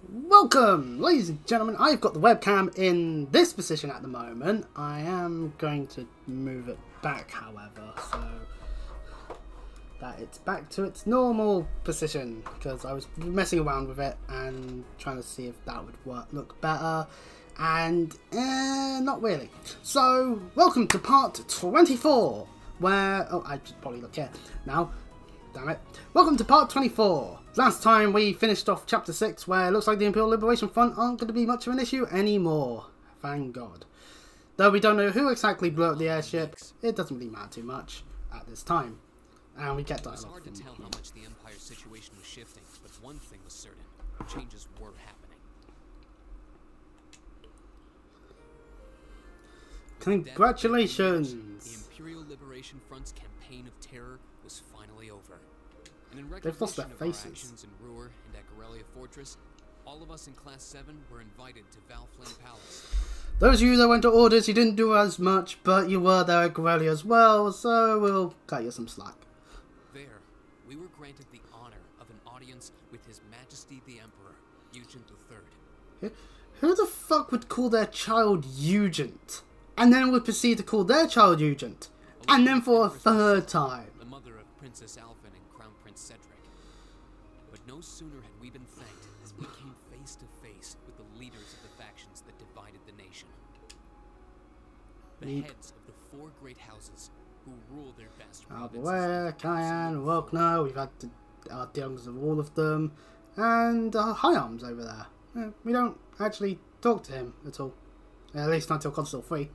Welcome, ladies and gentlemen. I've got the webcam in this position at the moment. I am going to move it back, however, so that it's back to its normal position, because I was messing around with it and trying to see if that would look better, and not really. So, welcome to part 24, where... oh, I should probably look here now. Damn it. Welcome to part 24. Last time we finished off chapter 6, where it looks like the Imperial Liberation Front aren't going to be much of an issue anymore. Thank God. Though we don't know who exactly blew up the airship, it doesn't really matter too much at this time. And we get dialogue. It was hard to tell how much the Empire's situation was shifting, but one thing was certain. Changes were happening. Congratulations! The Imperial Liberation Front's campaign of terror was finally over. And in They've lost their recognition of our faces. actions in Ruhr and at Corellia Fortress, all of us in Class 7 were invited to Valflame Palace. Those of you that went to orders, you didn't do as much, but you were there at Corellia as well, so we'll cut you some slack. There, we were granted the honor of an audience with His Majesty the Emperor, Eugent III. Who the fuck would call their child Eugent? And then would proceed to call their child Eugent? And then for a third time. The mother of Princess Alphen and Crown Prince Cedric. But no sooner had we been thanked as we came face to face with the leaders of the factions that divided the nation. The heads of the four great houses who rule their best provinces. Albaware, Cayenne, Welkner, we've had dealings with all of them. And High Arms over there. We don't actually talk to him at all. At least not until Console 3.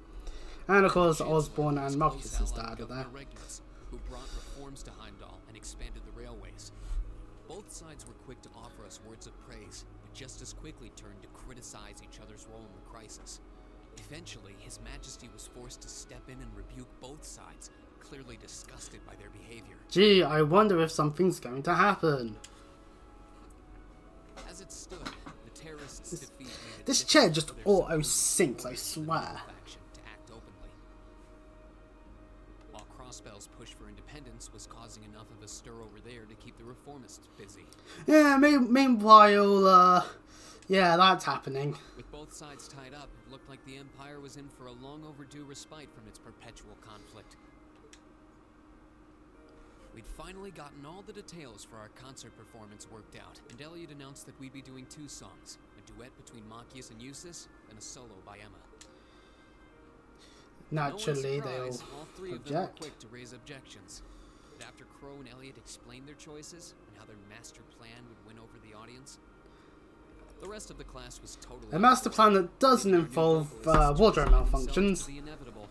And of course, Osborne and Marcus's dad are there. Who brought reforms to Heimdall and expanded the railways. Both sides were quick to offer us words of praise, but just as quickly turned to criticize each other's role in the crisis. Eventually, His Majesty was forced to step in and rebuke both sides, clearly disgusted by their behavior. Gee, I wonder if something's going to happen. As it stood, the terrorists' defeat made it This difficult chair for just their auto-sinks, I swear. faction to act openly. While Crossbell's push for independence was causing enough of a stir over there to keep the reformists busy. Yeah, meanwhile, yeah, that's happening. With both sides tied up, it looked like the Empire was in for a long overdue respite from its perpetual conflict. We'd finally gotten all the details for our concert performance worked out, and Elliot announced that we'd be doing two songs, a duet between Machias and Eustace, and a solo by Emma. Naturally, No they all surprise, all three of them were object. quick to raise objections. But after Crow and Elliot explained their choices and how their master plan would win over the audience, the rest of the class was totally... A master plan that doesn't involve wardrobe malfunctions. The inevitable.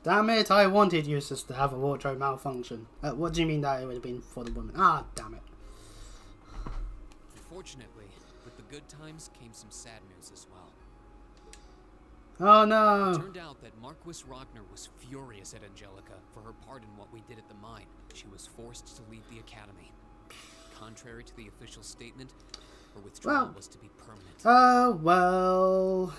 Damn it, I wanted Eustace to have a wardrobe malfunction. What do you mean that it would have been for the woman? Ah, damn it. Unfortunately, with the good times came some sad news as well. Oh It no. turned out that Marquis Ragnar was furious at Angelica for her part in what we did at the mine. She was forced to leave the academy. Contrary to the official statement, her withdrawal was to be permanent. Oh well.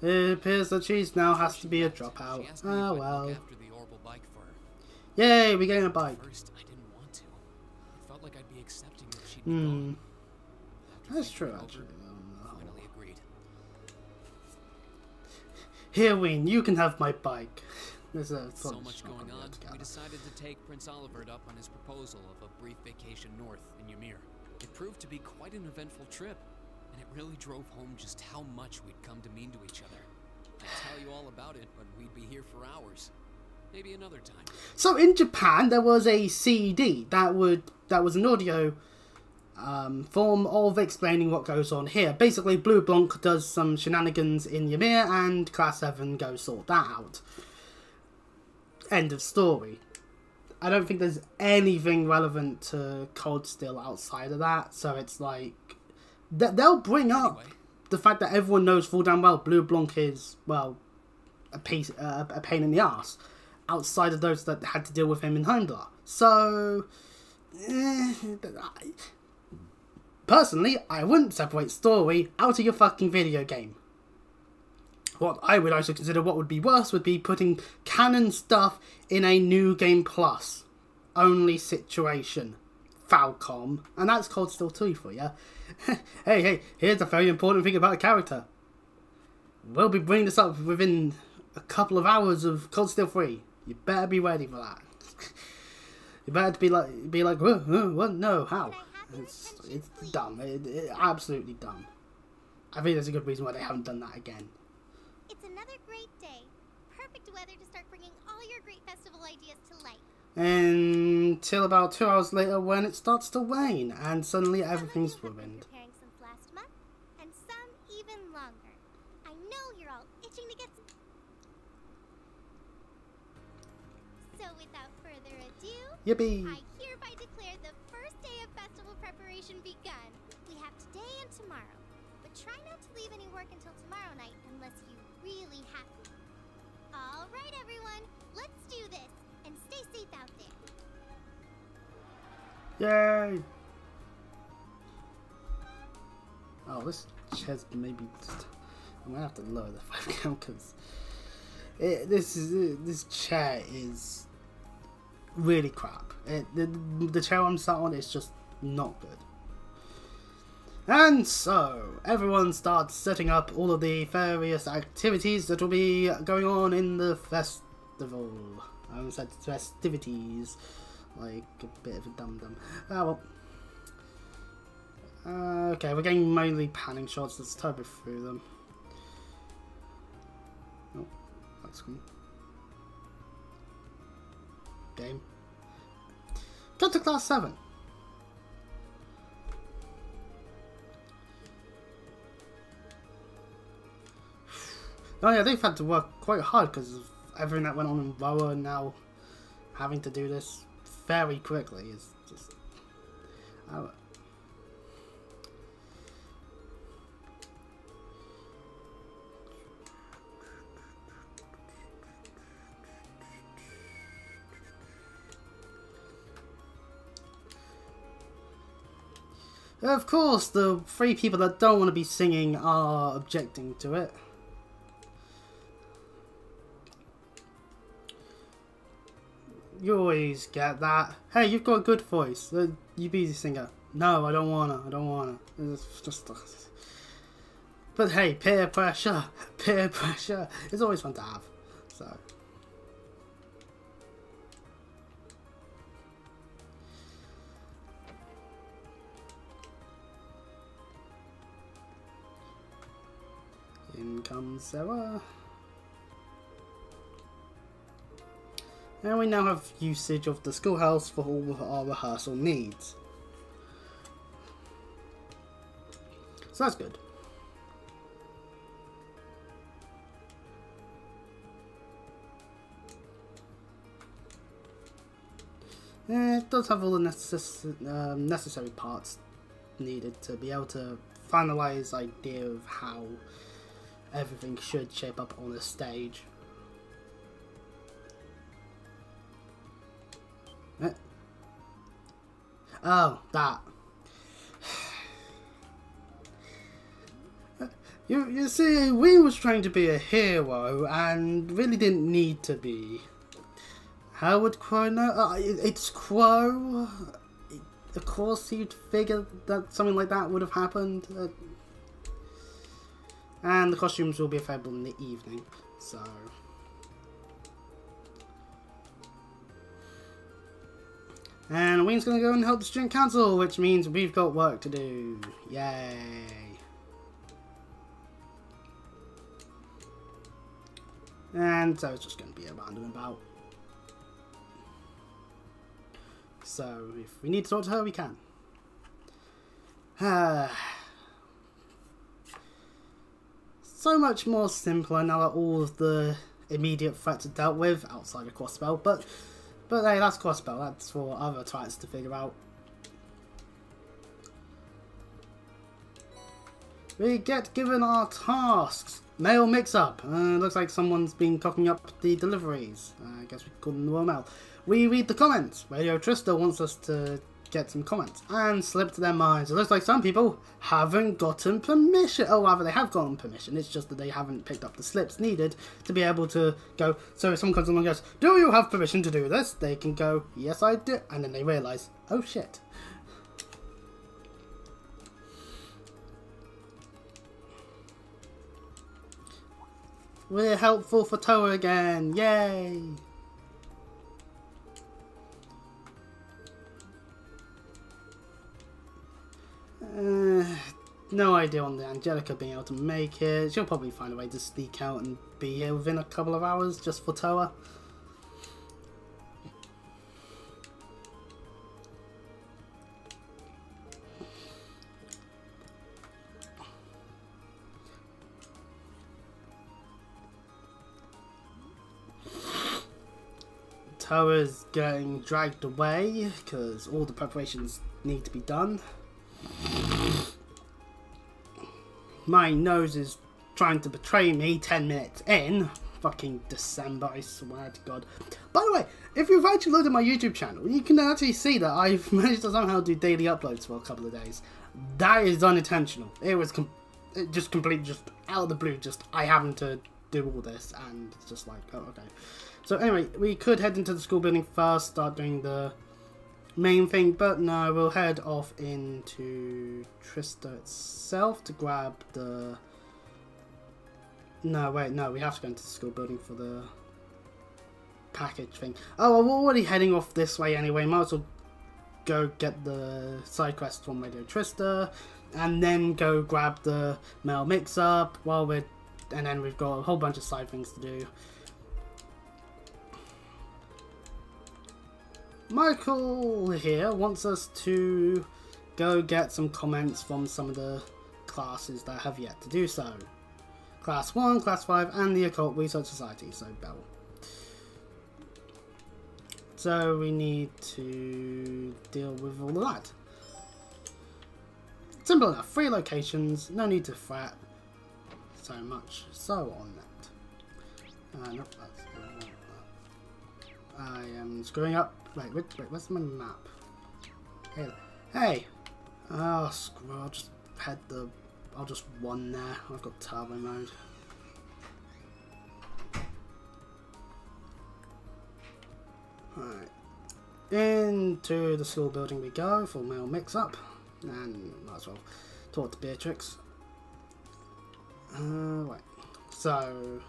It appears that she now has to be a dropout. She asked me if Oh I'd well. look after the orbital bike for her. Yay, we're getting a bike. First, I didn't want to. It felt like I'd be accepting that she'd be gone. After That's thinking true it over, actually. I finally agreed. Here, Ween, you can have my bike. There's a So much going on, we decided to take Prince Olivert up on his proposal of a brief vacation north in Ymir. It proved to be quite an eventful trip, and it really drove home just how much we'd come to mean to each other. I'd tell you all about it, but we'd be here for hours. Maybe another time. So in Japan, there was a CD that was an audio form of explaining what goes on here. Basically, Blue Blanc does some shenanigans in Ymir, and Class 7 goes sort that out. End of story. I don't think there's anything relevant to Cold Steel outside of that, so it's like... They'll bring up the fact that everyone knows full damn well Blue Blanc is, well, a pain in the ass, outside of those that had to deal with him in Heimdall. So... personally, I wouldn't separate story out of your fucking video game. What I would also consider what would be worse would be putting canon stuff in a new game plus only situation. Falcom, and that's Cold Steel 2 for you. Hey, here's a very important thing about a character. We'll be bringing this up within a couple of hours of Cold Steel 3. You better be ready for that. You better be like, what? No, how? It's dumb. It absolutely dumb. I think there's a good reason why they haven't done that again. It's another great day. Perfect weather to start bringing all your great festival ideas to life. Until about 2 hours later when it starts to rain and suddenly everything's ruined. Preparing since last month, and some even longer. I know you're all itching to get some. So without further ado, Yippee! I hereby declare the first day of festival preparation begun. We have today and tomorrow, but try not to leave any work until tomorrow night unless you really have to. All right, everyone, let's do this, and stay safe out there. Yay! Oh, this chair's maybe just... I'm gonna have to lower the webcam because this chair is really crap. The chair I'm sat on is just not good. And so, everyone starts setting up all of the various activities that will be going on in the festival. I almost said festivities, like a bit of a dum-dum. Ah, well. Okay, we're getting mainly panning shots. Let's turbo through them. Oh, that's cool. Game. Go to class 7. Oh yeah, they've had to work quite hard because of everything that went on in Roa, and now having to do this very quickly is just... Of course, the 3 people that don't want to be singing are objecting to it. You always get that. Hey, you've got a good voice. You be the singer. No, I don't wanna. It's just... But hey, peer pressure. Peer pressure. It's always fun to have. So... In comes Sarah. And we now have usage of the schoolhouse for all of our rehearsal needs. So that's good. It does have all the necessary parts needed to be able to finalise the idea of how everything should shape up on the stage. Oh, that. You see, we was trying to be a hero and really didn't need to be. How would Crow know? It's Crow. Of course you'd figure that something like that would have happened. And the costumes will be available in the evening, so... And Wayne's gonna go and help the student council, which means we've got work to do. Yay! And so it's just gonna be a random about. So if we need to talk to her, we can. So much more simpler now that all of the immediate threats are dealt with outside of Crossbell, but hey, that's Crossbell, that's for other twats to figure out. We get given our tasks. Mail mix-up. Looks like someone's been cocking up the deliveries. I guess we call them the mail. We read the comments. Radio Trista wants us to get some comments and slip to their minds. It looks like some people haven't gotten permission. Oh, rather, they have gotten permission. It's just that they haven't picked up the slips needed to be able to go. So if someone comes along and goes, "Do you have permission to do this?" They can go, "Yes, I do," and then they realise, "Oh shit, We're helpful for Toa again. Yay! No idea on the Angelica being able to make it. She'll probably find a way to sneak out and be here within a couple of hours just for Toa. Toa's getting dragged away because all the preparations need to be done. My nose is trying to betray me 10 minutes in. Fucking December, I swear to God. By the way, if you've actually looked at my YouTube channel, you can actually see that I've managed to somehow do daily uploads for a couple of days. That is unintentional. It was just completely just out of the blue. Just I happen to do all this, and it's just like, oh, okay. So anyway, we could head into the school building first, start doing the main thing, but no, we'll head off into Trista itself to grab the... No, wait, no, we have to go into the school building for the package thing. Oh, we're already heading off this way anyway, might as well go get the side quest from Radio Trista, and then go grab the mail mix-up while we're... And then we've got a whole bunch of side things to do. Michael here wants us to go get some comments from some of the classes that have yet to do so. Class 1, Class 5, and the Occult Research Society, so Bell. So we need to deal with all of that. Simple enough, 3 locations, no need to fret so much so on that. Nope, that's the one. I am screwing up. Wait, where's my map? Hey! Oh, screw, I'll just one there. I've got turbo mode. Alright. Into the school building we go for mail mix-up. And might as well talk to Beatrix. Right. So...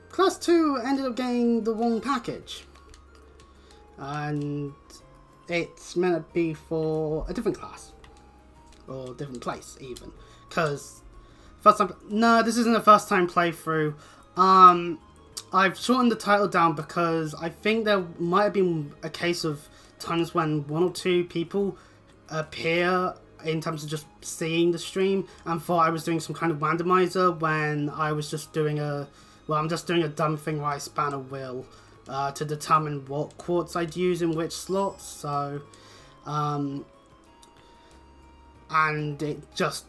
Class 2 ended up getting the wrong package, and it's meant to be for a different class, or different place even, because first time, no, this isn't a first time playthrough. I've shortened the title down because I think there might have been a case of times when 1 or 2 people appear in terms of just seeing the stream and thought I was doing some kind of randomizer when I was just doing a... Well, I'm just doing a dumb thing where I span a wheel to determine what quartz I'd use in which slots. So, and it's just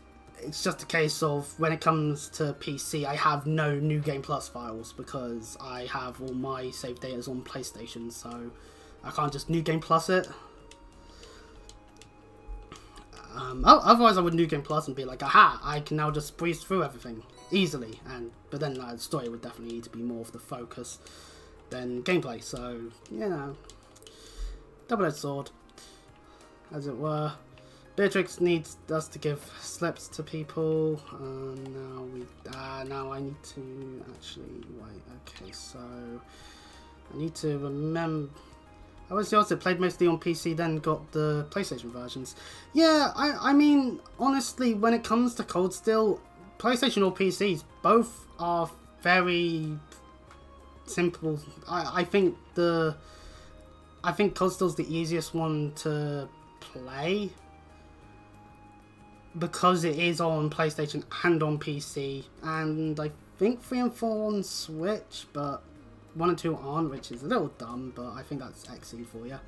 a case of when it comes to PC, I have no New Game Plus files because I have all my save data on PlayStation, so I can't just New Game Plus it. Otherwise I would New Game Plus and be like, aha, I can now just breeze through everything easily, but then the story would definitely need to be more of the focus than gameplay, so, you know, double-edged sword, as it were. Beatrix needs us to give slips to people, now I need to actually, wait, okay, so, I need to remember... I was the opposite, played mostly on PC, then got the PlayStation versions. Yeah, I mean, honestly, when it comes to Cold Steel, PlayStation or PCs, both are very simple. I think Cold Steel's the easiest one to play because it is on PlayStation and on PC, and I think 3 and 4 on Switch, but 1 and 2 aren't, which is a little dumb, but I think that's XE for you.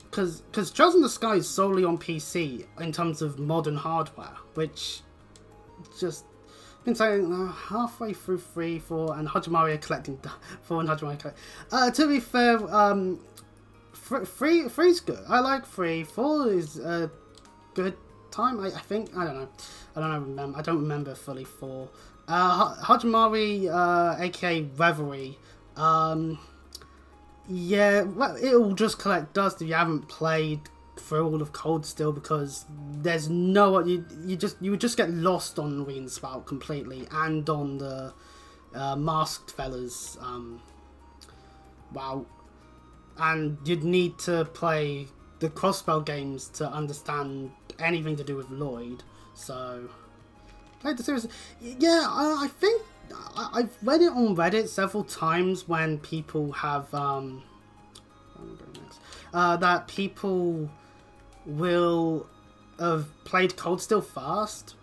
Because Trails in the Sky is solely on PC in terms of modern hardware, which just been saying halfway through 3, 4, and Hajimari are collecting 4 and Hajimari collect. To be fair, 3's good. I like 3. 4 is a good time. I think. I don't know. I don't remember fully 4. Hajimari, aka Reverie. Yeah, well, it'll just collect dust if you haven't played through all of Cold Steel because there's no you would just get lost on Reenspout completely and on the Masked Fellas wow, and you'd need to play the Crossbell games to understand anything to do with Lloyd. So played the series. Yeah, I think I've read it on Reddit several times when people have that people will have played Cold Steel first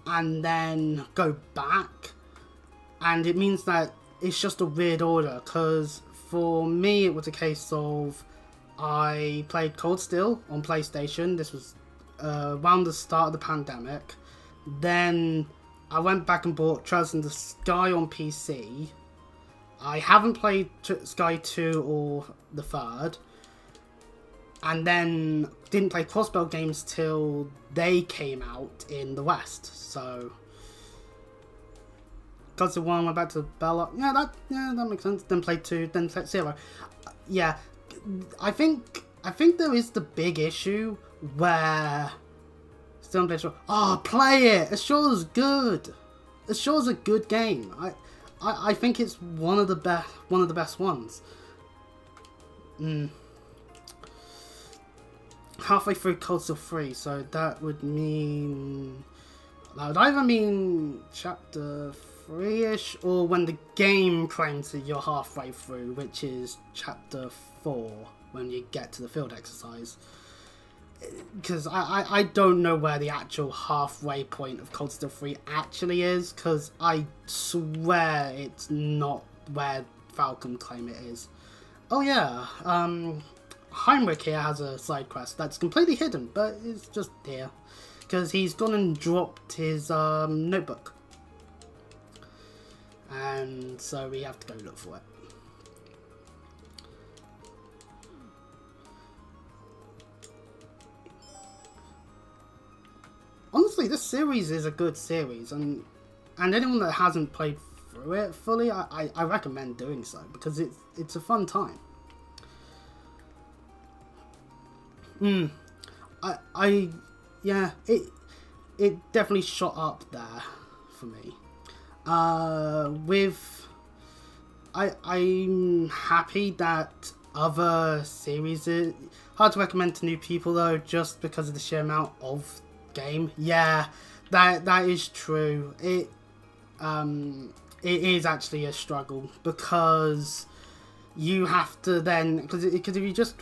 and then go back, and it means that it's just a weird order, because for me it was a case of I played Cold Steel on PlayStation. This was around the start of the pandemic. Then I went back and bought Trails in the Sky on PC. I haven't played Sky 2 or the third. And then didn't play Crossbell games till they came out in the West. So Gods of 1 went back to Bella. Yeah, that makes sense. Then played 2, then played 0. Yeah, I think there is the big issue where still played Ashore. Oh, play it! Ashore's good. Ashore's a good game. I think it's one of the best ones. Halfway through Cold Steel 3, so that would mean that would either mean chapter 3-ish or when the game claims that you're halfway through, which is chapter 4 when you get to the field exercise. Because I don't know where the actual halfway point of Cold Steel 3 actually is, because I swear it's not where Falcon claim it is. Oh yeah, Heinrich here has a side quest that's completely hidden, but it's just here because he's gone and dropped his notebook, and so we have to go look for it. Honestly, this series is a good series, and anyone that hasn't played through it fully, I recommend doing so, because it's a fun time. Yeah, it definitely shot up there for me. I'm happy that other series is hard to recommend to new people though, just because of the sheer amount of game. Yeah, that is true. It is actually a struggle, because you have to then, because if you just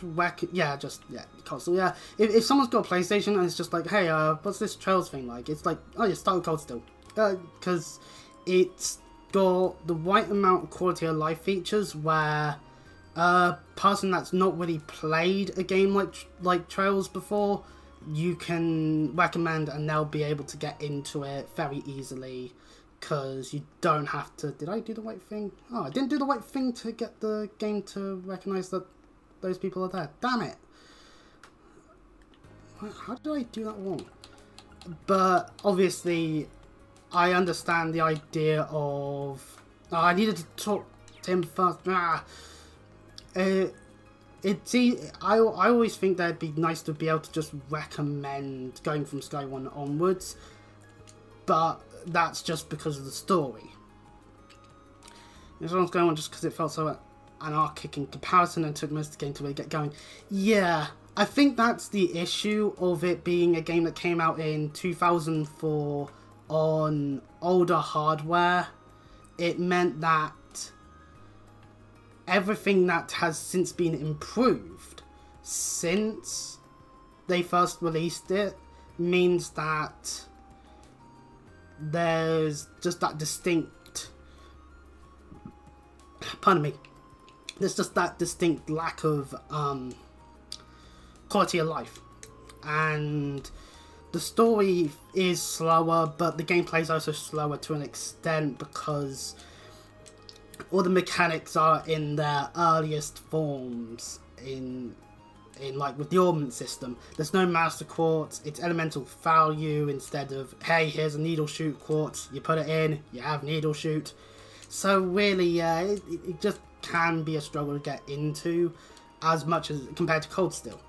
console, yeah. If someone's got a PlayStation and it's just like, hey, what's this Trails thing like? It's like, oh, you start with Cold Steel, because it's got the right amount of quality of life features where a person that's not really played a game like Trails before, you can recommend and they'll be able to get into it very easily. Because you don't have to... Did I do the right thing? Oh, I didn't do the right thing to get the game to recognise that those people are there. Damn it! How did I do that wrong? But obviously, I understand the idea of... Oh, I needed to talk to him first. I always think that it'd be nice to be able to just recommend going from Sky 1 onwards. But that's just because of the story. This one's going on just because it felt so anarchic in comparison and took most of the game to really get going. Yeah, I think that's the issue of it being a game that came out in 2004 on older hardware. It meant that everything that has since been improved since they first released it means that there's just that distinct, pardon me, there's just that distinct lack of quality of life, and the story is slower, but the gameplay is also slower to an extent because all the mechanics are in their earliest forms in like with the Ornament system. There's no Master Quartz, it's elemental value instead of, hey, here's a Needle Shoot Quartz, you put it in, you have Needle Shoot. So really, yeah, it just can be a struggle to get into as much as compared to Cold Steel.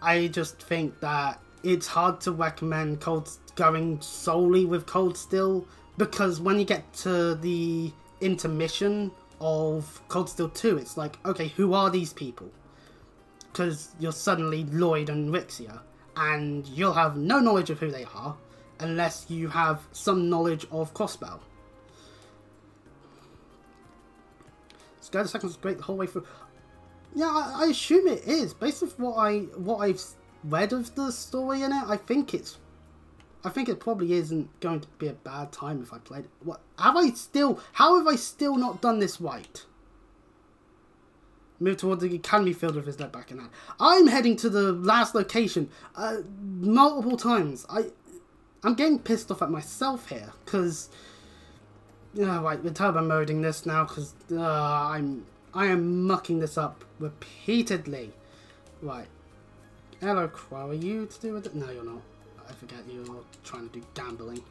I just think that it's hard to recommend going solely with Cold Steel, because when you get to the intermission of Cold Steel 2, it's like, okay, who are these people? Because you're suddenly Lloyd and Rixia, and you'll have no knowledge of who they are unless you have some knowledge of Crossbow. Sky the Second's great the whole way through. Yeah, I assume it is. Based on what I've read of the story in it, I think it probably isn't going to be a bad time if I played it. How have I still not done this right? Move towards the academy field with his leg back in hand. I'm heading to the last location multiple times. I'm getting pissed off at myself here because right, we're turbo moding this now because I am mucking this up repeatedly. Right. Hello, Crow. Are you to do with it? No, you're not. I forget you're trying to do gambling.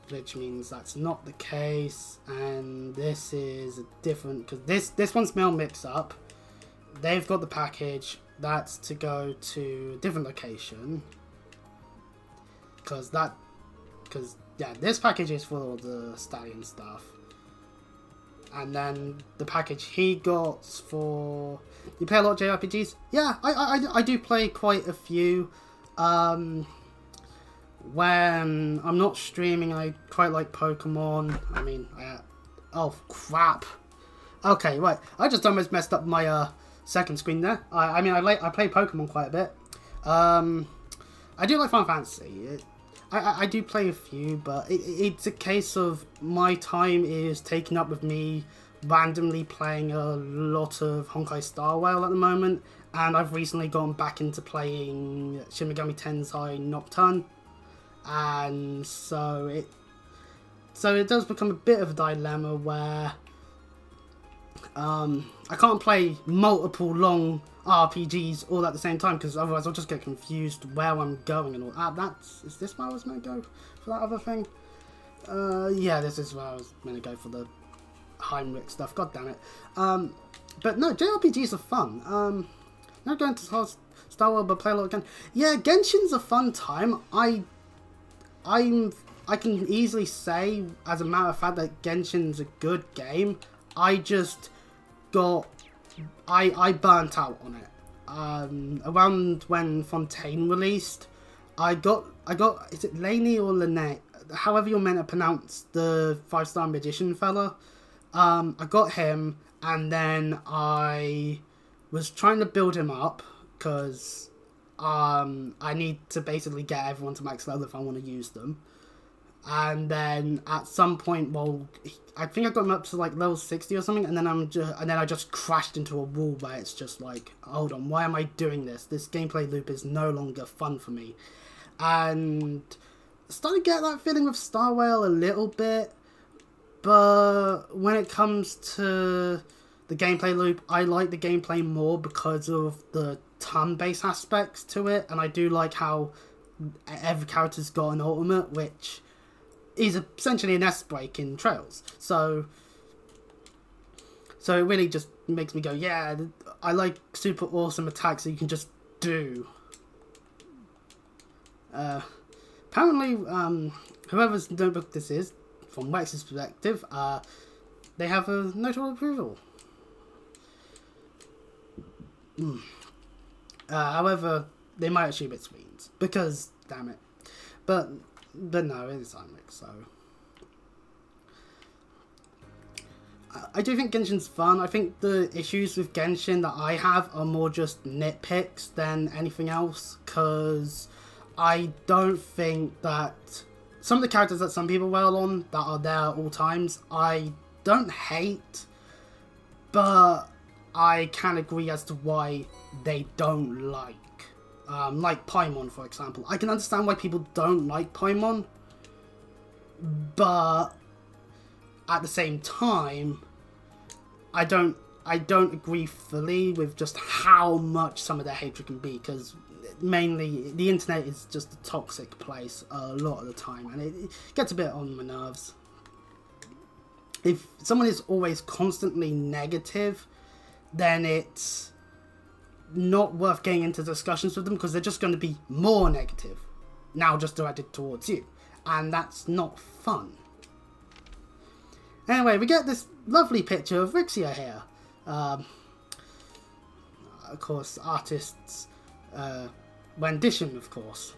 Which means that's not the case, and this is a different, because this one's mail mix up. They've got the package. That's to go to a different location. Because yeah, this package is for all the stallion stuff. And then the package he got for... You play a lot of JRPGs? Yeah, I do play quite a few. When I'm not streaming, I quite like Pokemon. I mean, oh crap. Okay, right. I just almost messed up my second screen there. I mean, I play Pokemon quite a bit. I do like Final Fantasy. I do play a few, but it's a case of my time is taken up with me randomly playing a lot of Honkai Star Rail at the moment, and I've recently gone back into playing Shin Megami Tensei Nocturne, and so it does become a bit of a dilemma where I can't play multiple long RPGs all at the same time, because otherwise I'll just get confused where I'm going and all. Is this where I was meant to go for that other thing? Yeah, this is where I was meant to go for the Heinrich stuff. God damn it. But no, JRPGs are fun. Not going to Star Wars, but play a lot again. Yeah, Genshin's a fun time. I can easily say, as a matter of fact, that Genshin's a good game. I just got... I burnt out on it. Around when Fontaine released, I got is it Laney or Lynette? However you're meant to pronounce the 5-star magician fella. I got him, and then I was trying to build him up, because I need to basically get everyone to max level if I want to use them. And then at some point, well, I think I got him up to like level 60 or something, and then I just crashed into a wall where it's just like, hold on, why am I doing this? This gameplay loop is no longer fun for me. And started to get that feeling with Star Rail a little bit, but when it comes to the gameplay loop, I like the gameplay more because of the turn-based aspects to it, and I do like how every character's got an ultimate, which is essentially an S-break in Trails. So it really just makes me go, yeah, I like super awesome attacks that you can just do. Apparently, whoever's notebook this is, from Wex's perspective, they have a notable approval. However, they might assume it's Sweens, because, damn it. But no, it is Heinrich, so... I do think Genshin's fun. I think the issues with Genshin that I have are more just nitpicks than anything else, because I don't think that... Some of the characters that some people wail on that are there at all times, I don't hate, but I can agree as to why they don't like. Like Paimon, for example. I can understand why people don't like Paimon, but at the same time, I don't agree fully with just how much some of their hatred can be, because mainly the internet is just a toxic place a lot of the time, and it gets a bit on my nerves. If someone is always constantly negative, then it's not worth getting into discussions with them because they're just going to be more negative, now just directed towards you, and that's not fun. Anyway, we get this lovely picture of Rixia here. Of course, artist's rendition, of course.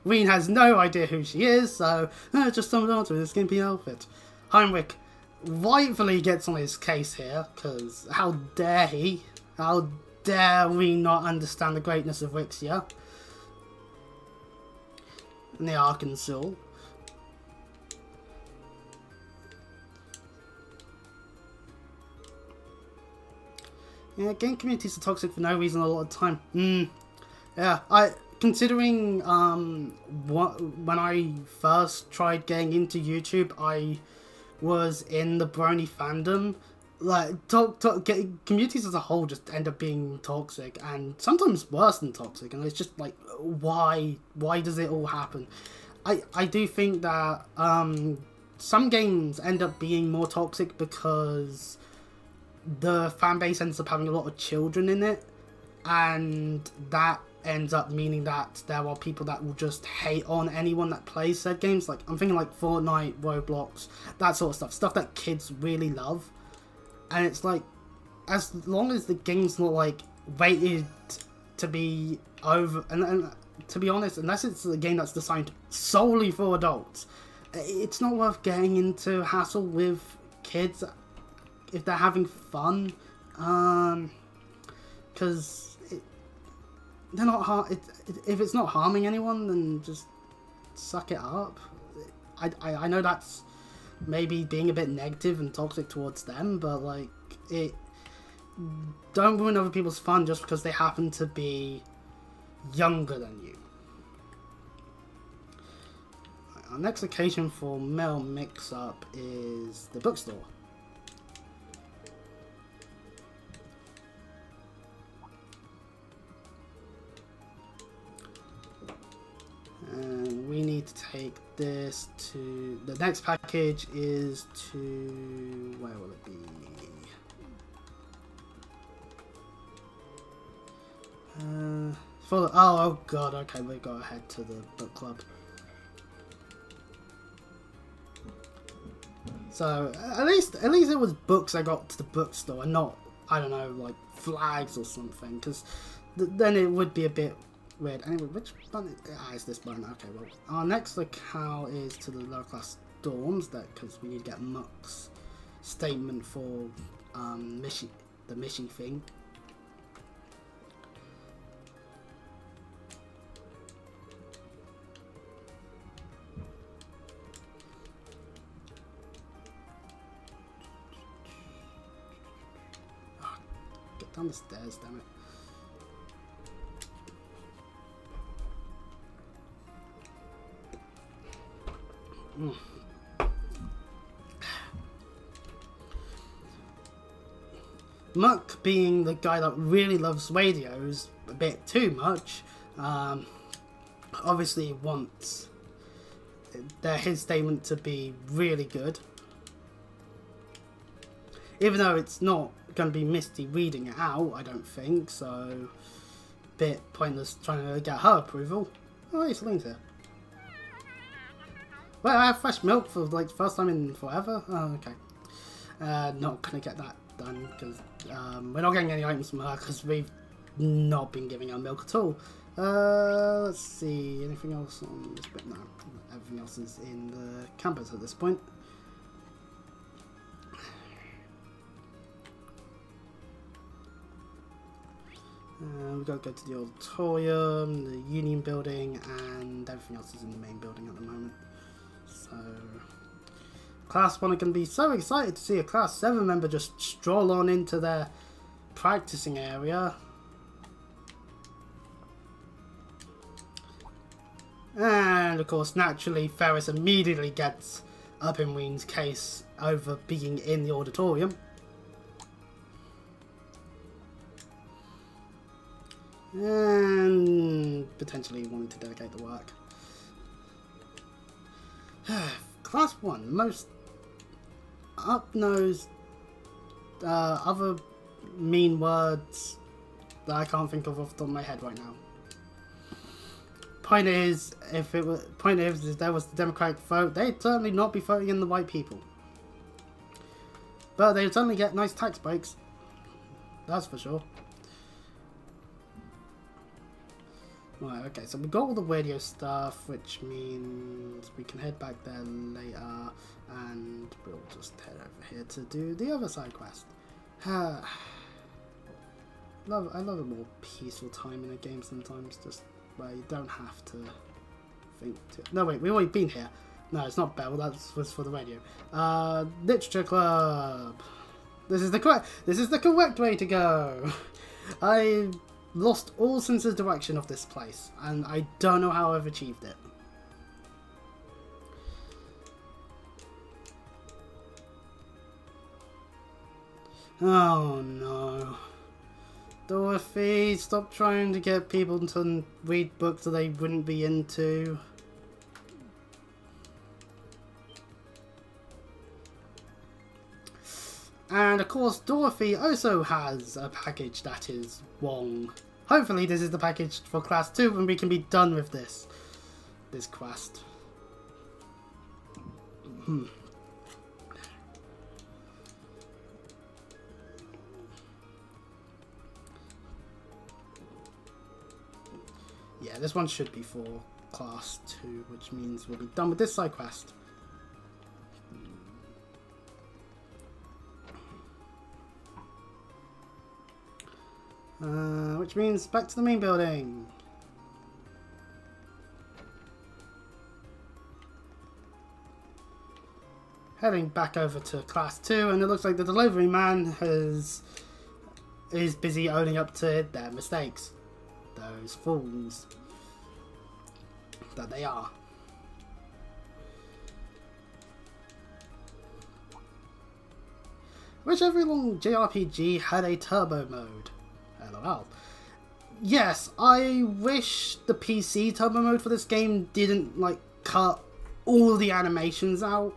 Reen has no idea who she is, so just some dancer with a skimpy outfit. Heinrich rightfully gets on his case here, because how dare he? How dare we not understand the greatness of Rixia and the Arkansas? Yeah, game communities are toxic for no reason a lot of time. Yeah, considering when I first tried getting into YouTube, I was in the brony fandom. Like, communities as a whole just end up being toxic, and sometimes worse than toxic, and it's just like, why does it all happen? I do think that some games end up being more toxic because the fan base ends up having a lot of children in it, and that ends up meaning that there are people that will just hate on anyone that plays said games. Like, I'm thinking like Fortnite, Roblox, that sort of stuff that kids really love. And it's like, as long as the game's not like rated to be over, and to be honest, unless it's a game that's designed solely for adults, it's not worth getting into hassle with kids if they're having fun, because they're not if it's not harming anyone, then just suck it up. I know that's maybe being a bit negative and toxic towards them, but like, don't ruin other people's fun just because they happen to be younger than you. Our next occasion for male mix-up is the bookstore. And we need to take this to... The next package is to... Where will it be? Oh god, okay, we'll go ahead to the book club. So, at least it was books I got to the bookstore and not, I don't know, like flags or something, because then it would be a bit weird. Anyway, which button? It's this button. Okay, well, our next locale is to the lower class dorms, because we need to get Muck's statement for the mission thing. Get down the stairs, damn it. Muck, being the guy that really loves radios a bit too much, obviously wants his statement to be really good, even though it's not going to be Misty reading it out, I don't think, so bit pointless trying to get her approval. Oh, hey, Celine's here. Well, I have fresh milk for like the first time in forever. Oh, okay. Not gonna get that done because we're not getting any items from her because we've not been giving her milk at all. Let's see, anything else on this bit? No, everything else is in the campus at this point. We've got to go to the auditorium, the union building, and everything else is in the main building at the moment. So, Class 1 are going to be so excited to see a Class 7 member just stroll on into their practicing area. And, of course, naturally, Ferris immediately gets up in Ween's case over being in the auditorium. And potentially wanting to delegate the work. Class 1, the most up-nosed other mean words that I can't think of off the top of my head right now. Point is, if there was the Democratic vote, they'd certainly not be voting in the white people. But they'd certainly get nice tax breaks. That's for sure. Right, okay, so we've got all the radio stuff, which means we can head back there later, and we'll just head over here to do the other side quest. I love a more peaceful time in a game sometimes, just where you don't have to think to... No, wait, we've already been here. No, it's not Bell, that was for the radio. Literature Club. This is the correct way to go. I lost all sense of direction of this place, and I don't know how I've achieved it. Oh no. Dorothy, stop trying to get people to read books that they wouldn't be into. And of course, Dorothy also has a package that is wrong. Hopefully this is the package for class 2 and we can be done with this quest. Yeah, this one should be for class 2, which means we'll be done with this side quest. Which means back to the main building. Heading back over to class 2, and it looks like the delivery man is busy owning up to their mistakes. Those fools that they are. Wish every long JRPG had a turbo mode. LOL. Yes, I wish the PC turbo mode for this game didn't like cut all the animations out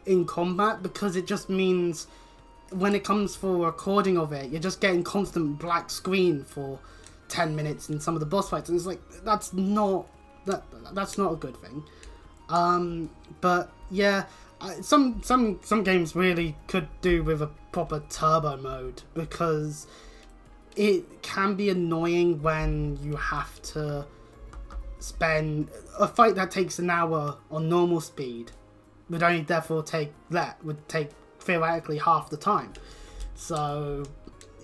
in combat, because it just means when it comes for recording of it, you're just getting constant black screen for 10 minutes in some of the boss fights, and it's like that's not a good thing. But yeah, some games really could do with a proper turbo mode, because it can be annoying when you have to spend a fight that takes an hour on normal speed would only therefore take theoretically half the time. So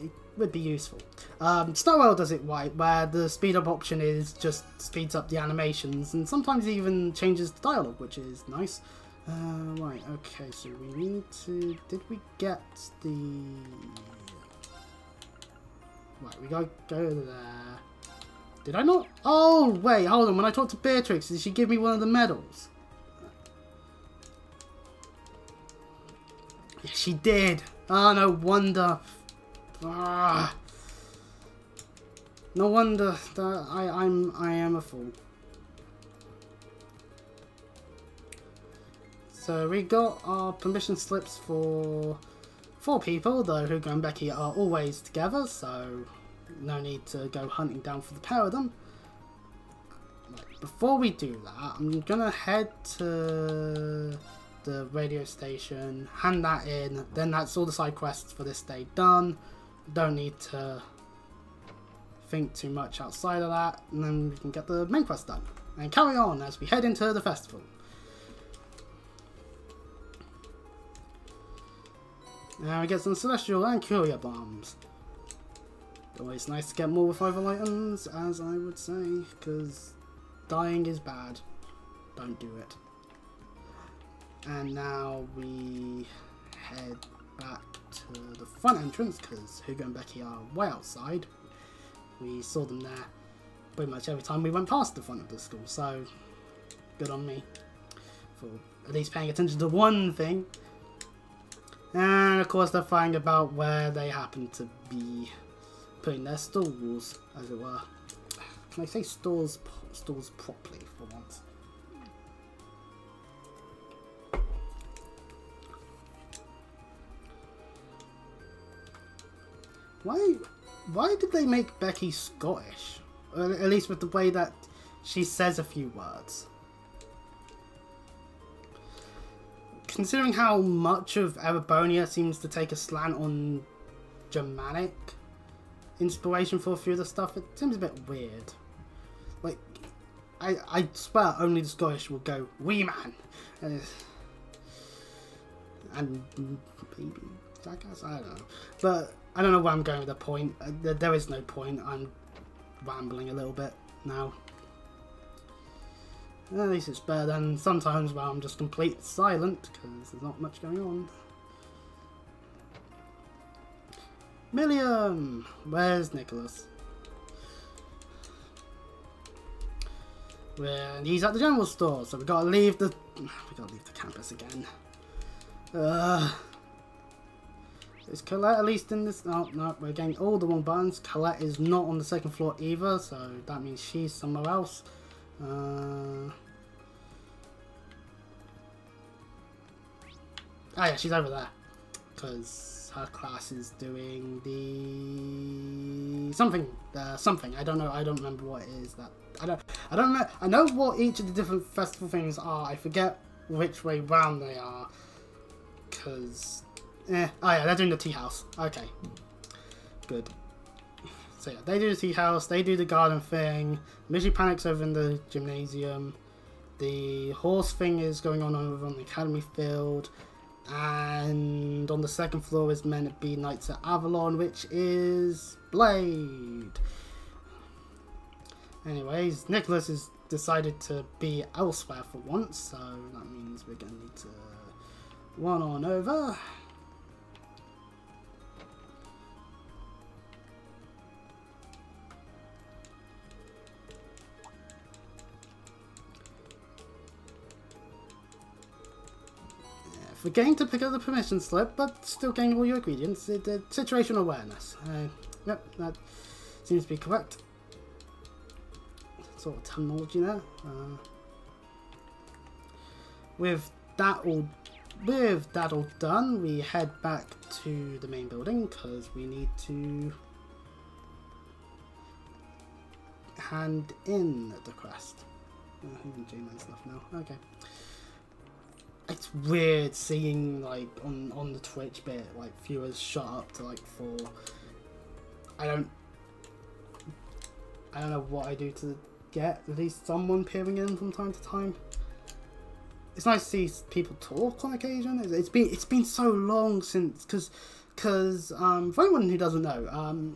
it would be useful. Snowworld does it right, where the speed up option is just speeds up the animations and sometimes even changes the dialogue, which is nice. Right, okay, so we need to... Did we get the... Right, we gotta go there. Did I not? Oh, wait, hold on. When I talked to Beatrix, did she give me one of the medals? Yeah, she did. Oh, no wonder. Ah. No wonder that I am a fool. So we got our permission slips for 4 people, though Hugo and Becky are always together, so no need to go hunting down for the pair of them. Right, before we do that, I'm gonna head to the radio station, hand that in, then that's all the side quests for this day done. Don't need to think too much outside of that, and then we can get the main quest done and carry on as we head into the festival. Now we get some Celestial and Curia bombs. Always nice to get more revival items, as I would say, because dying is bad. Don't do it. And now we head back to the front entrance, because Hugo and Becky are way outside. We saw them there pretty much every time we went past the front of the school, so good on me for at least paying attention to one thing. And of course they're fighting about where they happen to be putting their stalls, as it were. Can I say stalls properly for once? Why did they make Becky Scottish? Or at least with the way that she says a few words. Considering how much of Erebonia seems to take a slant on Germanic inspiration for a few of the stuff, it seems a bit weird. Like, I swear only the Scottish will go, "Wee man." And maybe Jackass? I don't know. But I don't know where I'm going with the point. There is no point. I'm rambling a little bit now. At least it's better than sometimes where I'm just completely silent because there's not much going on. Milliam! Where's Nicholas? He's at the general store, so we gotta leave the campus again. Is Colette at least in this? Oh, no, we're getting all the wrong buttons. Colette is not on the second floor either, so that means she's somewhere else. Oh yeah, she's over there. Because her class is doing the... something. I don't know, I don't remember what it is. I don't know. I know what each of the different festival things are. I forget which way round they are. Because... oh yeah, they're doing the tea house. Okay. Good. So yeah, they do the tea house, they do the garden thing. Missy panics over in the gymnasium. The horse thing is going on over on the academy field. And on the second floor is meant to be Knights at Avalon, which is Blade. Anyways, Nicholas has decided to be elsewhere for once, so that means we're going to need to run on over. Forgetting to pick up the permission slip, but still getting all your ingredients. Situational awareness. Yep, that seems to be correct. Sort of terminology there. With that all done, we head back to the main building because we need to hand in the quest. Even J-Man's left now. Okay. It's weird seeing like on the Twitch bit like viewers shot up to like 4. I don't know what I do to get at least someone peering in from time to time. It's nice to see people talk on occasion. It's been so long since because for anyone who doesn't know,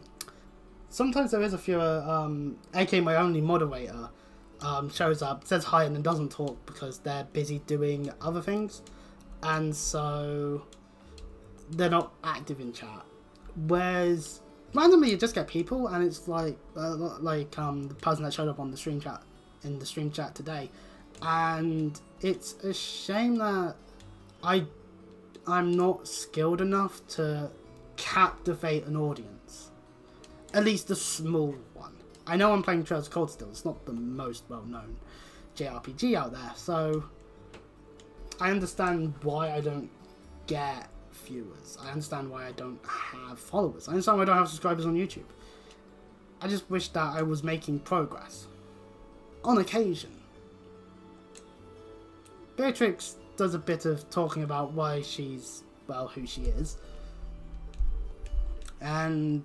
sometimes there is a viewer, aka my only moderator, shows up, says hi, and then doesn't talk because they're busy doing other things, and so they're not active in chat. Whereas randomly you just get people, and it's like the person that showed up on the stream chat in the stream chat today, and it's a shame that I'm not skilled enough to captivate an audience, at least a small one. I know I'm playing Trails of Cold still, it's not the most well-known JRPG out there, so I understand why I don't get viewers. I understand why I don't have followers. I understand why I don't have subscribers on YouTube. I just wish that I was making progress. On occasion. Beatrix does a bit of talking about why she's, well, who she is. And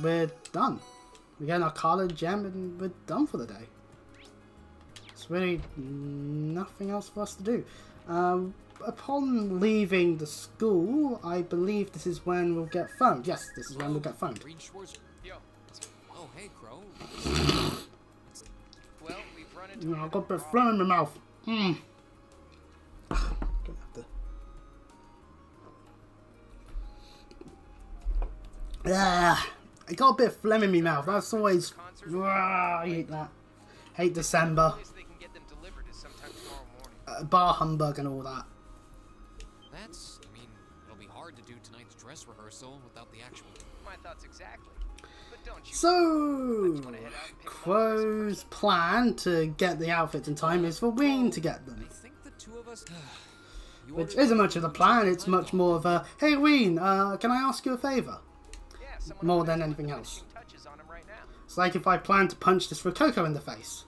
we're done. We get our Carla gem and we're done for the day. There's really nothing else for us to do. Upon leaving the school, I believe this is when we'll get phoned. Yes, this is when we'll get phoned. Oh, hey, Crow. Well, we've run into I've got a bit of phlegm in my mouth. Gonna have to... I got a bit of phlegm in my mouth. That's always... I hate that. Hate December. they can get them delivered is sometime tomorrow morning. Bar humbug and all that. I mean, it'll be hard to do tonight's dress rehearsal without the actual... My thoughts exactly. But don't you... So, Crow's plan to get the outfits in time is for Ween to get them. I think the two of us... Which isn't much of a plan, it's much more of a, hey Ween, can I ask you a favour? Yeah, someone more over than there with anything the else. finishing touches on him right now. It's like if I plan to punch this Fuecoco in the face.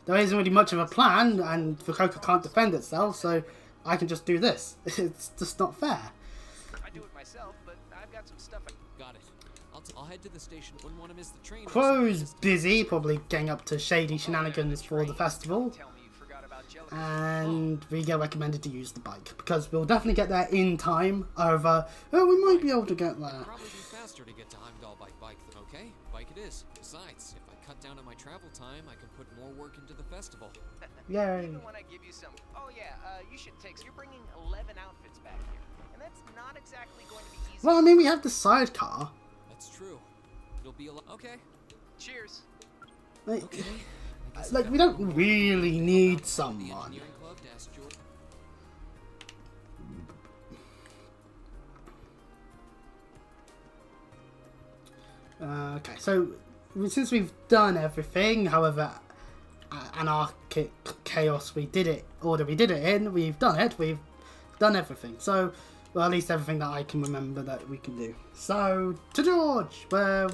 There isn't really much of a plan, and Fuecoco can't defend itself, so I can just do this. It's just not fair. I do it myself, but I've got some stuff. Got it. I'll head to the station. Wouldn't want to miss the train. Crow's busy, probably getting up to shady shenanigans for the festival. Tell me you forgot about Jellicoe. And we get recommended to use the bike, because we'll definitely get there in time over... Oh, we might be able to get there. Probably be faster to get to Heimdall by bike than okay. Bike it is. Besides, if I cut down on my travel time, I can put more work into the festival. Yay. Even when I give you some. Oh yeah, you should take. You're bringing 11 outfits back here, and that's not exactly going to be easy. Well, I mean, we have the sidecar. That's true. It'll be a lot. Okay. Cheers. Like, Okay. I guess like, we don't really need someone. engineering club to ask George. Okay, so since we've done everything, however anarchic chaos we did it in, we've done it, we've done everything. So, well, at least everything that I can remember that we can do. So, to George, where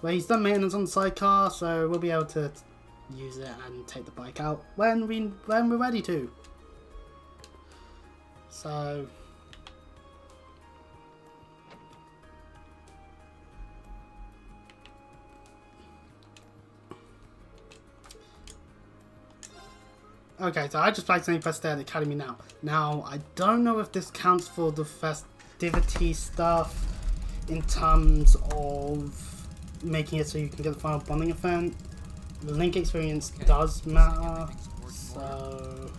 he's done maintenance on the sidecar, so we'll be able to use it and take the bike out when we're ready to. So... Okay, so I just accidentally pressed stay at the academy now. Now, I don't know if this counts for the festivity stuff in terms of making it so you can get the final bonding event. The link experience does matter, so...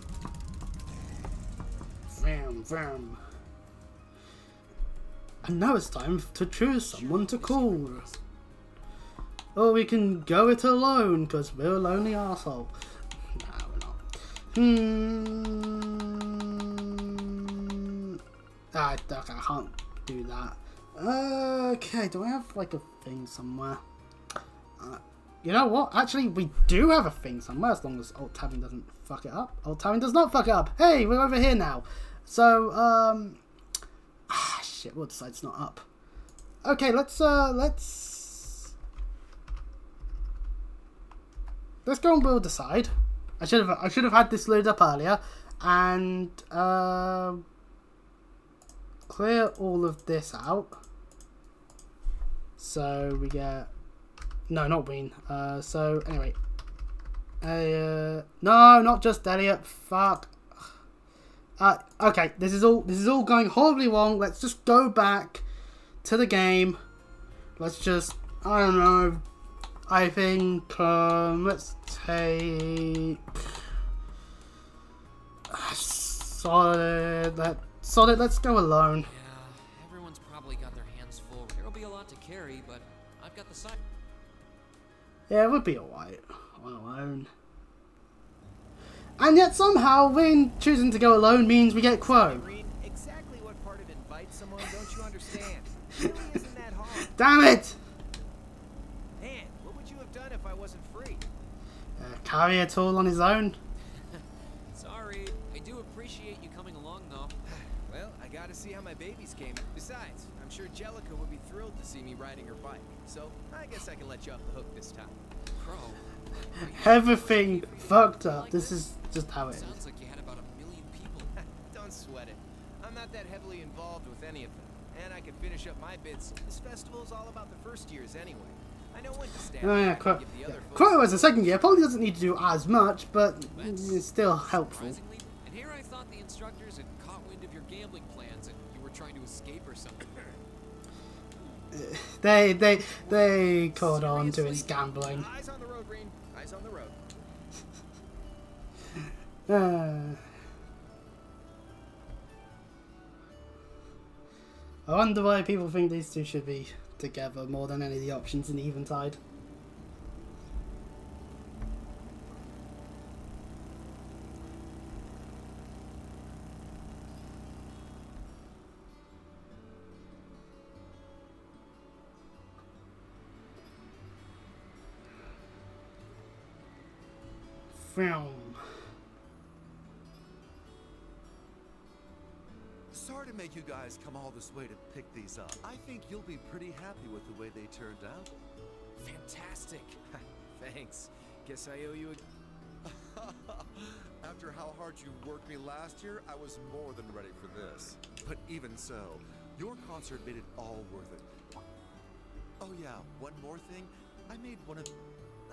Vroom. And now it's time to choose someone to call. Or we can go it alone, because we're a lonely arsehole. I can't do that. Okay, do I have like a thing somewhere? You know what? Actually, we do have a thing somewhere, as long as Alt Tabbing doesn't fuck it up. Alt Tabbing does not fuck it up. Hey, we're over here now. So, shit, we'll decide it's not up. Okay, let's go and we'll decide. I should have had this loaded up earlier, and clear all of this out. So we get not Ween. So anyway, no, not just Elliot. Fuck. Okay, this is all going horribly wrong. Let's just go back to the game. Let's just, I don't know. I think let's take solid. Let's go alone. Yeah, everyone's probably got their hands full. There'll be a lot to carry, but I've got the side. Yeah, it would be alright on alone. And yet somehow, when choosing to go alone means we get Crow. Exactly what part of invite someone don't you understand? It really isn't that hard. Damn it! Man, what would you have done if I wasn't free? Carry it all on his own. Sorry, I do appreciate you coming along, though. Well, I gotta see how my babies came. Besides, I'm sure Jellicoe would be thrilled to see me riding her bike. So, I guess I can let you off the hook this time. Crow. Everything fucked up. This is just how it is. Sounds like you had about 1 million people. Don't sweat it. I'm not that heavily involved with any of them. And I can finish up my bits. This festival's all about the first years anyway. I know when to stand Oh yeah, back Crow. and give the other folks Crow as a second year probably doesn't need to do as much, but it's still helpful. Surprisingly, and here I thought the instructors had caught wind of your gambling plans and you were trying to escape or something. They caught on to his gambling. Eyes on the road, Reen. Eyes on the road. I wonder why people think these two should be together more than any of the options in Eventide. Film. Sorry to make you guys come all this way to pick these up. I think you'll be pretty happy with the way they turned out. Fantastic. Thanks. Guess I owe you a... After how hard you worked me last year, I was more than ready for this. But even so, your concert made it all worth it. Oh yeah, one more thing. I made one of...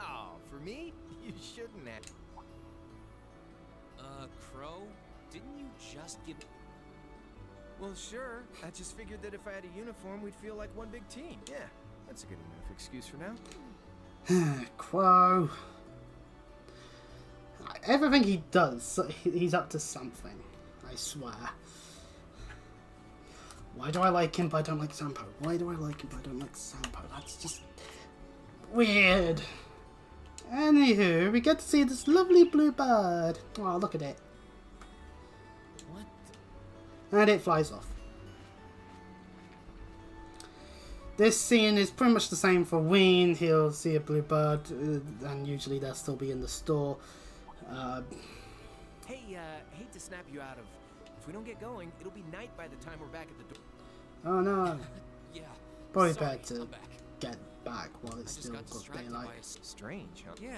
Oh, for me? You shouldn't have. Crow? Didn't you just give... Well, sure. I just figured that if I had a uniform, we'd feel like one big team. Yeah, that's a good enough excuse for now. Crow. Everything he does, he's up to something. I swear. Why do I like him but I don't like Sampo? Why do I like him but I don't like Sampo? That's just weird. Anywho, we get to see this lovely blue bird. Oh, look at it. What? And it flies off. This scene is pretty much the same for Ween. He'll see a blue bird, and usually they'll still be in the store. Hey, hate to snap you out of... If we don't get going, it'll be night by the time we're back at the door. Oh no. Yeah. Probably Sorry, better to I'm back. get back while it's I just still got got distracted daylight. by Strange, huh? Yeah,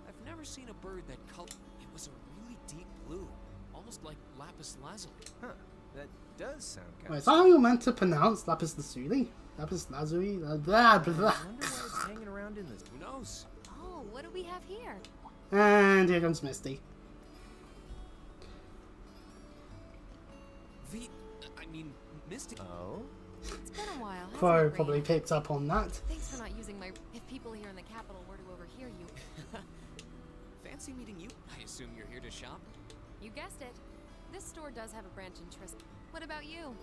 I've never seen a bird that color. It was a really deep blue, almost like lapis lazuli. Huh. That does sound kind Wait, of... is that how you're meant to pronounce lapis lazuli? Lapis lazuli? Blah, blah, blah. I wonder why it's hanging around in this... Who knows? Oh, what do we have here? And here comes Misty. I mean, Misty. Oh? It's been a while. hasn't Crow it, probably Rain? picked up on that. Thanks for not using my... If people here in the capital were to overhear you... Fancy meeting you. I assume you're here to shop. You guessed it. This store does have a branch in Tris. What about you?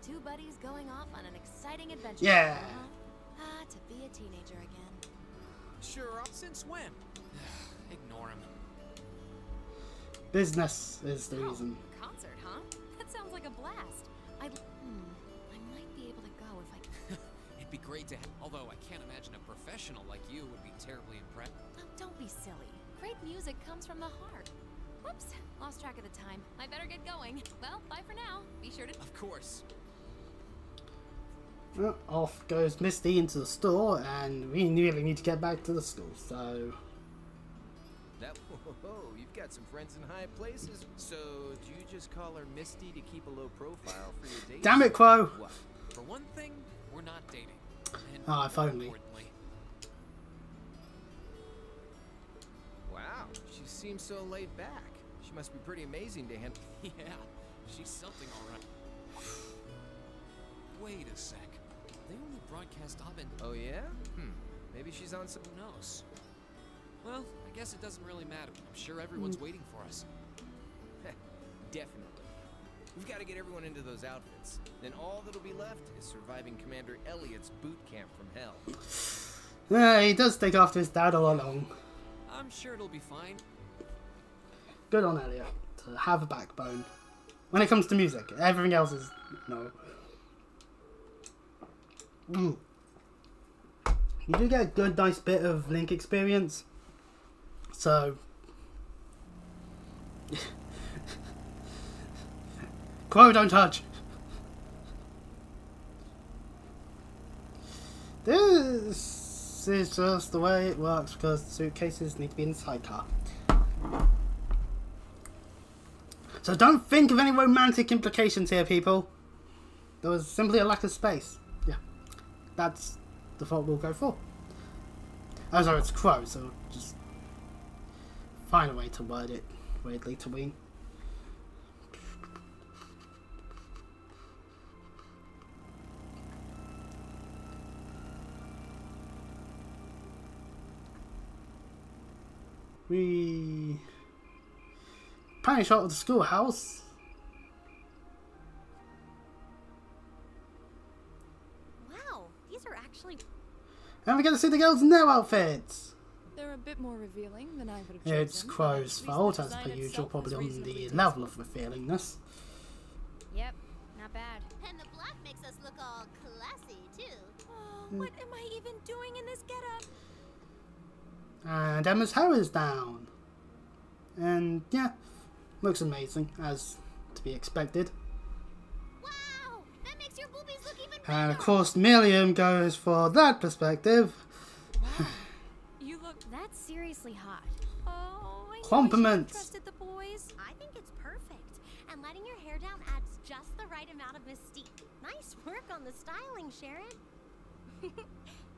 Two buddies going off on an exciting adventure. Yeah. Ah, to be a teenager again. Sure. Since when? Ignore him. Business is the reason. Oh, concert, huh? That sounds like a blast. I might be able to go if I... It'd be great to have. Although I can't imagine a professional like you would be terribly impressed. Oh, don't be silly. Great music comes from the heart. Whoops, lost track of the time. I better get going. Well, bye for now. Be sure to... Of course. Well, off goes Misty into the store, and we really need to get back to the school, so... That... Whoa, you've got some friends in high places. So, do you just call her Misty to keep a low profile for your date? Damn it, Crow! What? For one thing, we're not dating. And Ah, if only. importantly, Wow, she seems so laid back. She must be pretty amazing to handle. yeah, she's something all right. Wait a sec. They only broadcast Abend. Oh yeah? Maybe she's on some... Who knows? Well, I guess it doesn't really matter. I'm sure everyone's waiting for us. Definitely. We've got to get everyone into those outfits. Then all that'll be left is surviving Commander Elliot's boot camp from hell. Yeah, he does take after his dad all along. I'm sure it'll be fine. Good on Elliot to have a backbone. When it comes to music, everything else is no. You do get a good, nice bit of Link experience. So, Crow, don't touch. This is just the way it works because the suitcases need to be in the sidecar. So don't think of any romantic implications here, people. There was simply a lack of space. Yeah, that's the fault we'll go for. Oh, sorry, it's Crow, so just find a way to word it weirdly to Ween. We panning shot of the schoolhouse. Wow, these are actually... And we get to see the girls in their outfits. They're a bit more revealing than I would have chosen. It's Crow's fault, as per usual, probably on the level of revealingness. Yep, not bad. And the black makes us look all classy, too. Oh, what am I even doing in this getup? And Emma's hair is down. And yeah, looks amazing, as to be expected. And of course, Milliam goes for that perspective. Wow. You look... That's seriously hot. Oh, I Compliments. Trusted the boys. I think it's perfect. And letting your hair down adds just the right amount of mystique. Nice work on the styling, Sharon.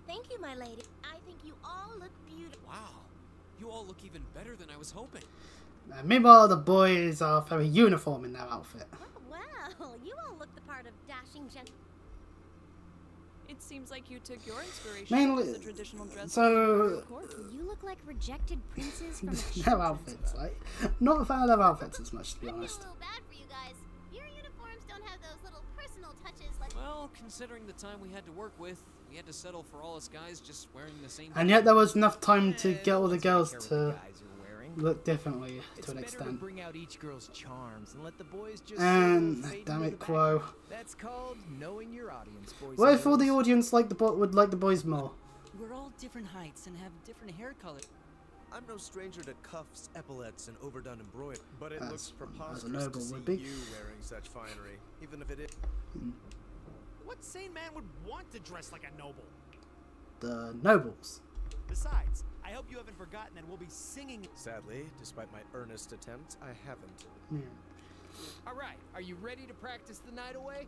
Thank you, my lady. I think you all look beautiful. Wow. You all look even better than I was hoping. Meanwhile, the boys are very uniform in their outfit. Oh, well, you all look the part of dashing gent. It seems like you took your inspiration Mainly, from the traditional dress. so You look like rejected princes from a their children's outfits, book. like, not a fan of their outfits as much, to be I feel a honest. little bad for you guys. Your uniforms don't have those little personal touches like. Well, considering the time we had to work with, we had to settle for all us guys just wearing the same And yet there was enough time to get all the Don't girls care what to the guys are wearing. look differently It's to an better to extent. bring out each girl's charms and let the boys just And fade damn into it, the Quo. background. That's called knowing your audience, boys. What and if all the girls. audience like would like the boys more? We're all different heights and have different hair colors. I'm no stranger to cuffs, epaulets, and overdone embroidery, but it As- looks as a preposterous noble to see would be. you wearing such finery, even if it is. What sane man would want to dress like a noble? The nobles. Besides, I hope you haven't forgotten that we'll be singing. Sadly, despite my earnest attempts, I haven't. Yeah. All right, are you ready to practice the night away?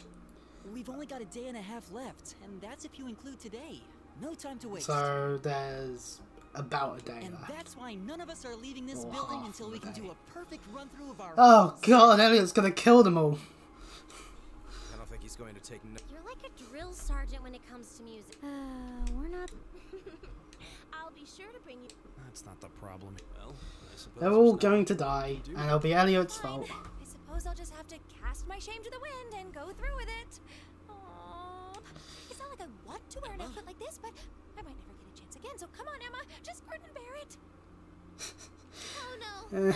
We've only got a day and a half left, and that's if you include today. No time to waste. So there's about a day And left. that's why none of us are leaving this Or building half until of we a can day. do a perfect run through of our. Oh roles. god, Elliot's gonna kill them all. I don't think he's going to take no. You're like a drill sergeant when it comes to music. We're not. I'll be sure to bring you. That's not the problem. Well, I suppose They're there's all not going much to we die, can do. and it'll be Elliot's Fine. fault. I suppose I'll just have to cast my shame to the wind and go through with it. Aww. It's not like I want to wear an outfit like this, but I might never get a chance again. So come on, Emma, just grin and bear it. Oh no!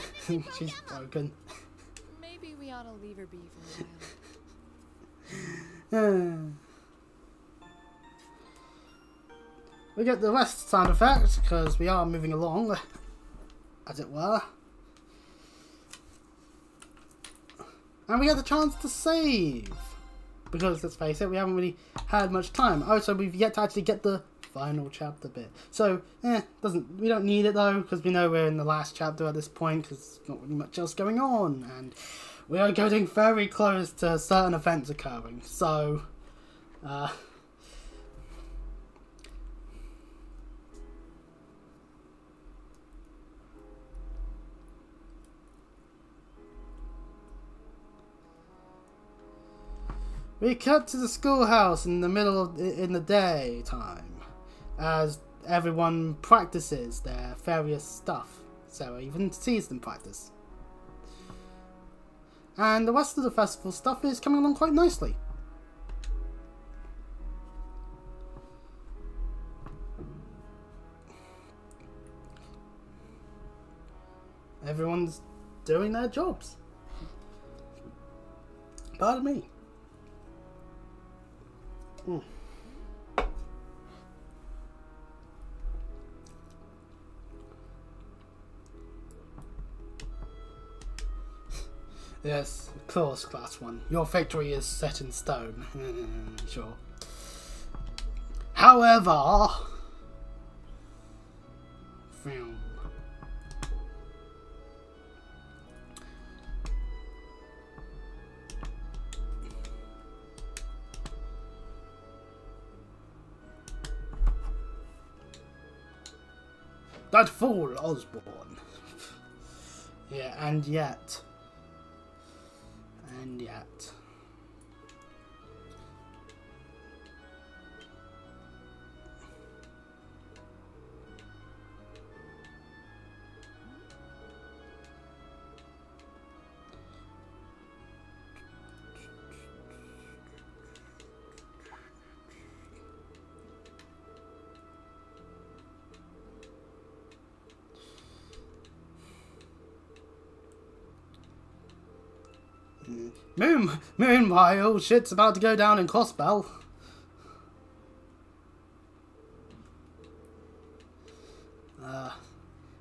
She's broken. Maybe we ought to leave her be for a while. We get the rest sound effects because we are moving along, as it were. And we get the chance to save. Because let's face it, we haven't really had much time. Oh, so we've yet to actually get the final chapter bit. So, we don't need it though, because we know we're in the last chapter at this point, because there's not really much else going on. And we are getting very close to certain events occurring. So, we cut to the schoolhouse in the middle of in the daytime, as everyone practices their various stuff. Sarah even sees them practice, and the rest of the festival stuff is coming along quite nicely. Everyone's doing their jobs. Pardon me. Yes, of course, Class 1. Your victory is set in stone. Sure. However... Film. That fool, Osborne. Yeah, and yet. And yet. Meanwhile, shit's about to go down in Crossbell.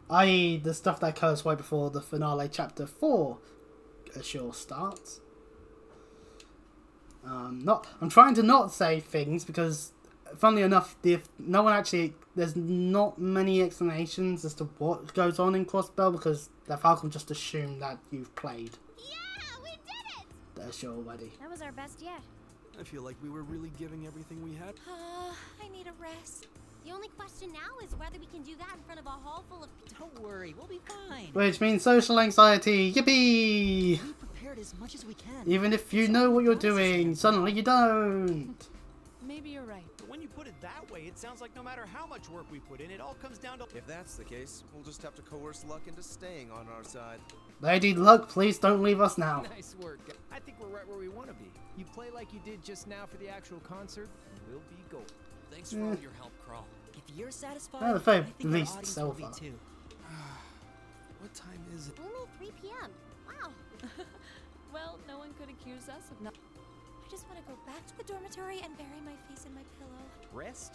I.e. the stuff that occurs right before the finale chapter 4 sure starts. I'm trying to not say things because, funnily enough, there's not many explanations as to what goes on in Crossbell because the Falcon just assumed that you've played. Yeah, we did it! They're sure already. That was our best yet. I feel like we were really giving everything we had. I need a rest. The only question now is whether we can do that in front of a hall full of people. Don't worry, we'll be fine. Which means social anxiety. Yippee! We prepared as much as we can. Even if you know what you're doing, suddenly you don't. Maybe you're right. But when you put it that way, it sounds like no matter how much work we put in, it all comes down to... If that's the case, we'll just have to coerce luck into staying on our side. Lady Luck, please don't leave us now. Nice work. I think we're right where we want to be. You play like you did just now for the actual concert, and we'll be gold. Thanks for all your help, Crawl. If you're satisfied, At the I very think our least, audience so will be far. too. What time is it? Only 3 p.m. Wow. Well, no one could accuse us of not. I just want to go back to the dormitory and bury my face in my pillow. Rest?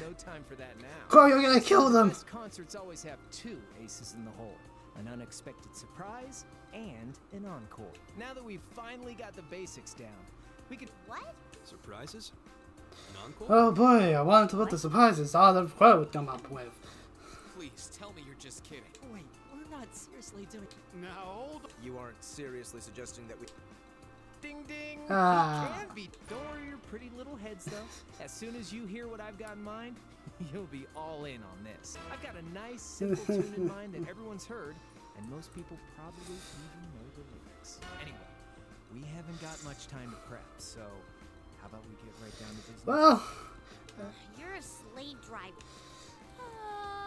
No time for that now. Crow, you're gonna kill them! Best concerts always have 2 aces in the hole. An unexpected surprise and an encore. Now that we've finally got the basics down, we can... What? Surprises? An encore? Oh boy, I wanted to put the surprises all the Crow would come up with. Please, tell me you're just kidding. Wait, we're not seriously doing. Now, hold on. You aren't seriously suggesting that we... Ding ding! Ah. You can be. Don't worry your pretty little heads though. As soon as you hear what I've got in mind, you'll be all in on this. I've got a nice simple tune in mind that everyone's heard, and most people probably even know the lyrics. Anyway, we haven't got much time to prep, so how about we get right down to business? Well, You're a slave driver.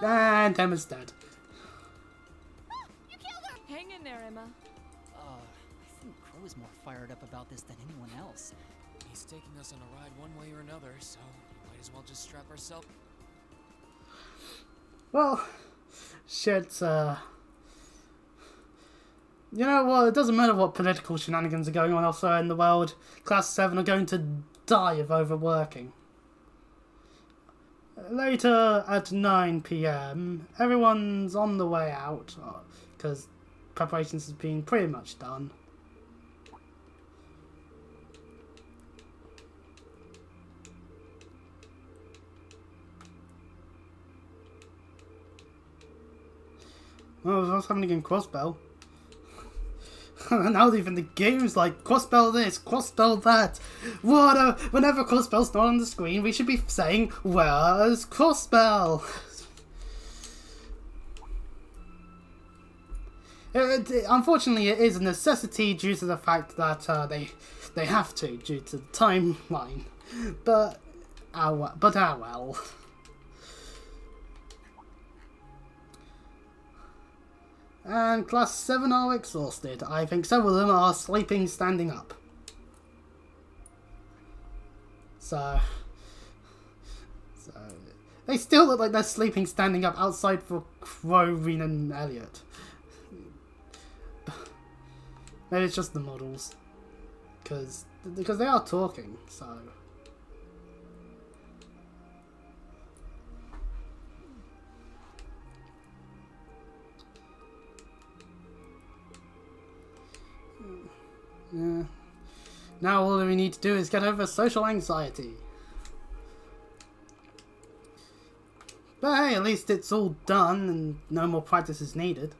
and Emma's dead. You killed her! Hang in there, Emma. I think Crow is more fired up about this than anyone else. He's taking us on a ride one way or another, so we might as well just strap ourselves. Well, shit, you know what, it doesn't matter what political shenanigans are going on elsewhere in the world. Class 7 are going to die of overworking. Later at 9 PM, everyone's on the way out, because preparations have been pretty much done. Oh, what's happening in Crossbell? Now even the game's like, Crossbell this, Crossbell that. Whenever Crossbell's not on the screen, we should be saying, where's Crossbell? Unfortunately, it is a necessity due to the fact that they have to, due to the timeline. But well. And Class 7 are exhausted. I think several of them are sleeping standing up. So they still look like they're sleeping standing up outside for Crow, Reen and Elliot. Maybe it's just the models. Because they are talking, so... Yeah. Now all we need to do is get over social anxiety. But hey, at least it's all done and no more practice is needed.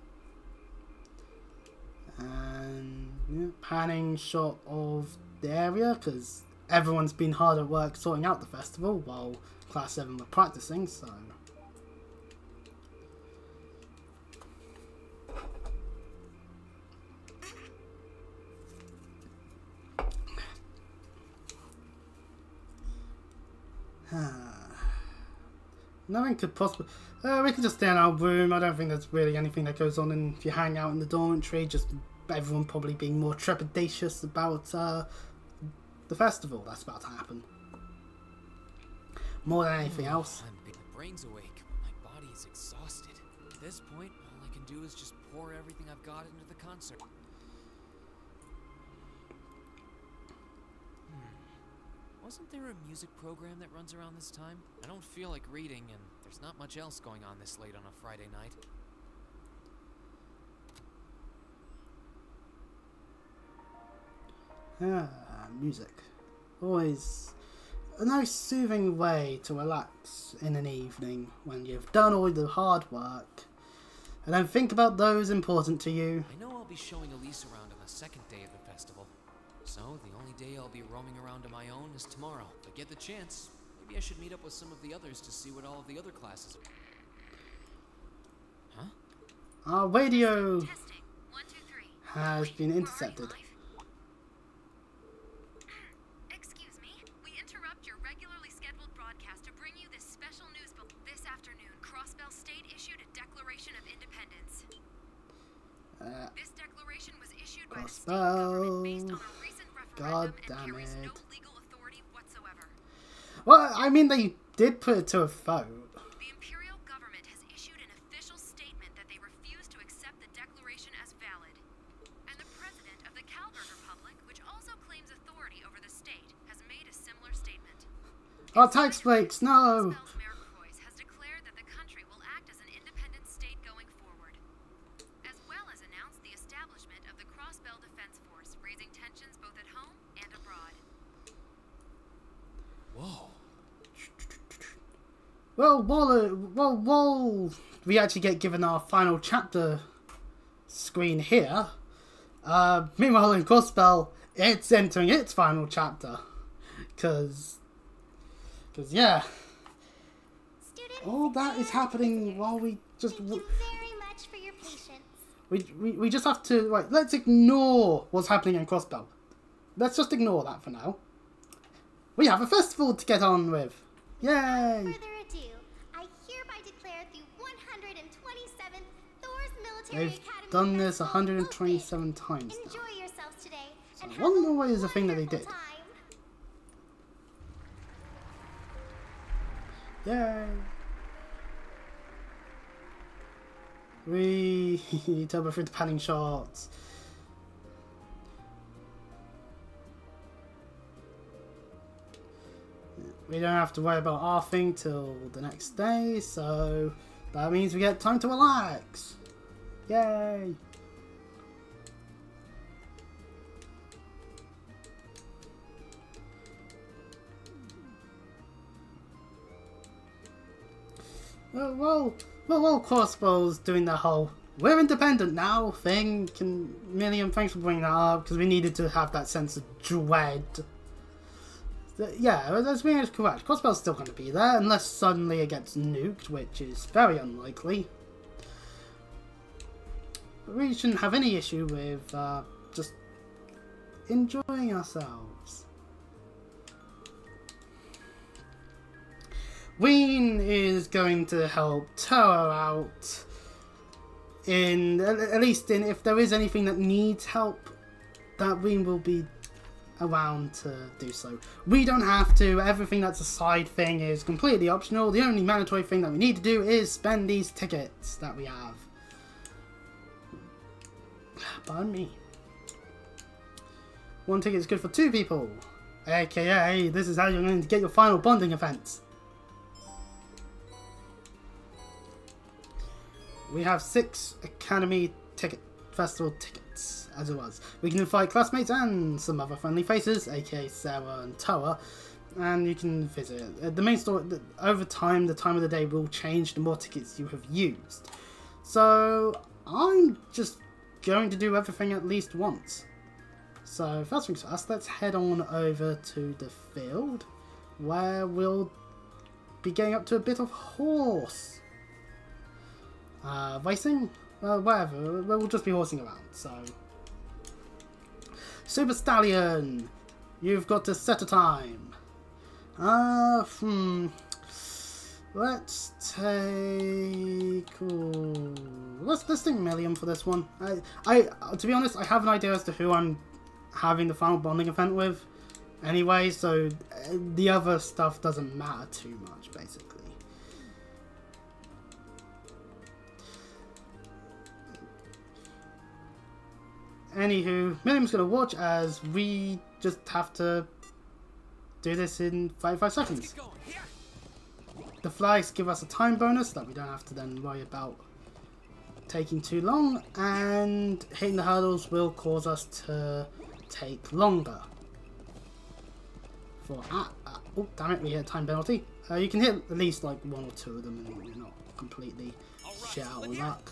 And yeah, panning shot of the area because everyone's been hard at work sorting out the festival while Class 7 were practicing, so... Nothing could possibly... we could just stay in our room. I don't think there's really anything that goes on if you hang out in the dormitory. Just everyone probably being more trepidatious about the festival that's about to happen. More than anything else. My brain's awake, but my body is exhausted. At this point, all I can do is just pour everything I've got into the concert. Wasn't there a music program that runs around this time? I don't feel like reading, and there's not much else going on this late on a Friday night. music. Always a nice soothing way to relax in an evening when you've done all the hard work. And then think about those important to you. I know I'll be showing Elise around on the second day of the festival. So the only day I'll be roaming around on my own is tomorrow. If I get the chance, maybe I should meet up with some of the others to see what all of the other classes are. Huh? Our radio Testing. 1, 2, 3. has been intercepted. Excuse me. We interrupt your regularly scheduled broadcast to bring you this special news this afternoon. Crossbell State issued a Declaration of Independence. This declaration was issued by the state government based on a recent referendum and carries no legal authority whatsoever. Well, I mean, they did put it to a vote. The imperial government has issued an official statement that they refuse to accept the declaration as valid. And the president of the Calvert Republic, which also claims authority over the state, has made a similar statement. Our tax breaks, no! Crossbell's has declared that the country will act as an independent state going forward, as well as announced the establishment of the Crossbell Defense Force, raising tensions both at home and abroad. Whoa. Well, while we actually get given our final chapter screen here, meanwhile in Crossbell, it's entering its final chapter. Cause yeah, all that is happening while we just... Thank you very much for your patience. We just have to, like, let's ignore what's happening in Crossbell. Let's just ignore that for now. We have a festival to get on with. Yay! Without further ado, I hereby declare the 127th Thor's Military They've Academy done this Festival 127 open. times now. Enjoy yourselves today and So have one a more way is a thing that they wonderful did. time. Yay! We turbo through the panning shots. We don't have to worry about our thing till the next day, so that means we get time to relax. Yay! Well, Crossbow's doing the whole "we're independent now" thing. Milliam, thanks for bringing that up, because we needed to have that sense of dread. Yeah, that's being correct. Crossbow's still going to be there, unless suddenly it gets nuked, which is very unlikely. But we shouldn't have any issue with just enjoying ourselves. Ween is going to help Toa out in, at least in, if there is anything that needs help, that Ween will be around to do so. We don't have to. Everything that's a side thing is completely optional. The only mandatory thing that we need to do is spend these tickets that we have. Pardon me. One ticket is good for 2 people. AKA, this is how you're going to get your final bonding event. We have 6 Academy Festival tickets, as it was. We can invite classmates and some other friendly faces, aka Sarah and Toa, and you can visit. The main store, over time, the time of the day will change the more tickets you have used. So, I'm just going to do everything at least once. So, first things first, let's head on over to the field, where we'll be getting up to a bit of horse racing? Whatever, we'll just be horsing around, so. Super Stallion, you've got to set a time. Let's take... let's take Milliam for this one. To be honest, I have an idea as to who I'm having the final bonding event with anyway, so the other stuff doesn't matter too much, basically. Anywho, Milliam's going to watch as we just have to do this in 35 seconds. The flags give us a time bonus that we don't have to then worry about taking too long, and hitting the hurdles will cause us to take longer. for oh damn it, we hit a time penalty. You can hit at least like 1 or 2 of them and you're not completely shit out of luck.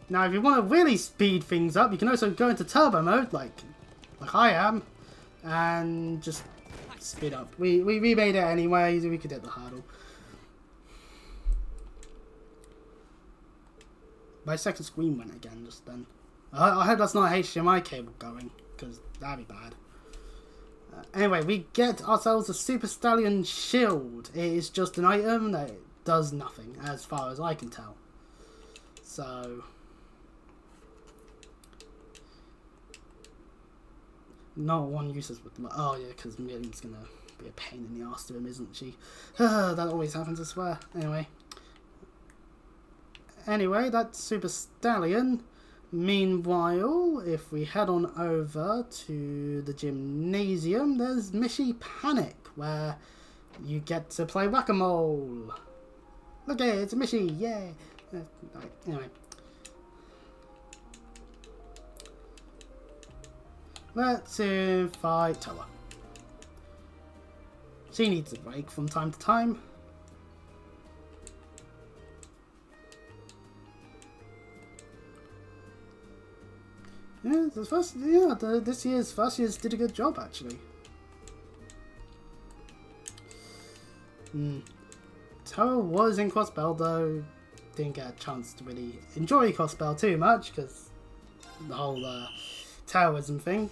Now if you want to really speed things up, you can also go into turbo mode like I am and just speed up. We made it anyway, we could hit the hurdle. My second screen went again just then. I hope that's not a HDMI cable going, because that'd be bad. Anyway, we get ourselves a Super Stallion shield. It is just an item that does nothing, as far as I can tell. So... not one uses with... oh yeah, because Millie's gonna be a pain in the arse to him, isn't she? That always happens, I swear. Anyway, that's Super Stallion. Meanwhile, if we head on over to the gymnasium, there's Mishy Panic, where you get to play whack-a-mole. Look at it, it's Mishy, yay! Anyway. Let's fight Toa. She needs a break from time to time. Yeah, this year's first years did a good job actually. Toa was in Crossbell though, didn't get a chance to really enjoy Crossbell too much because the whole Taoism thing.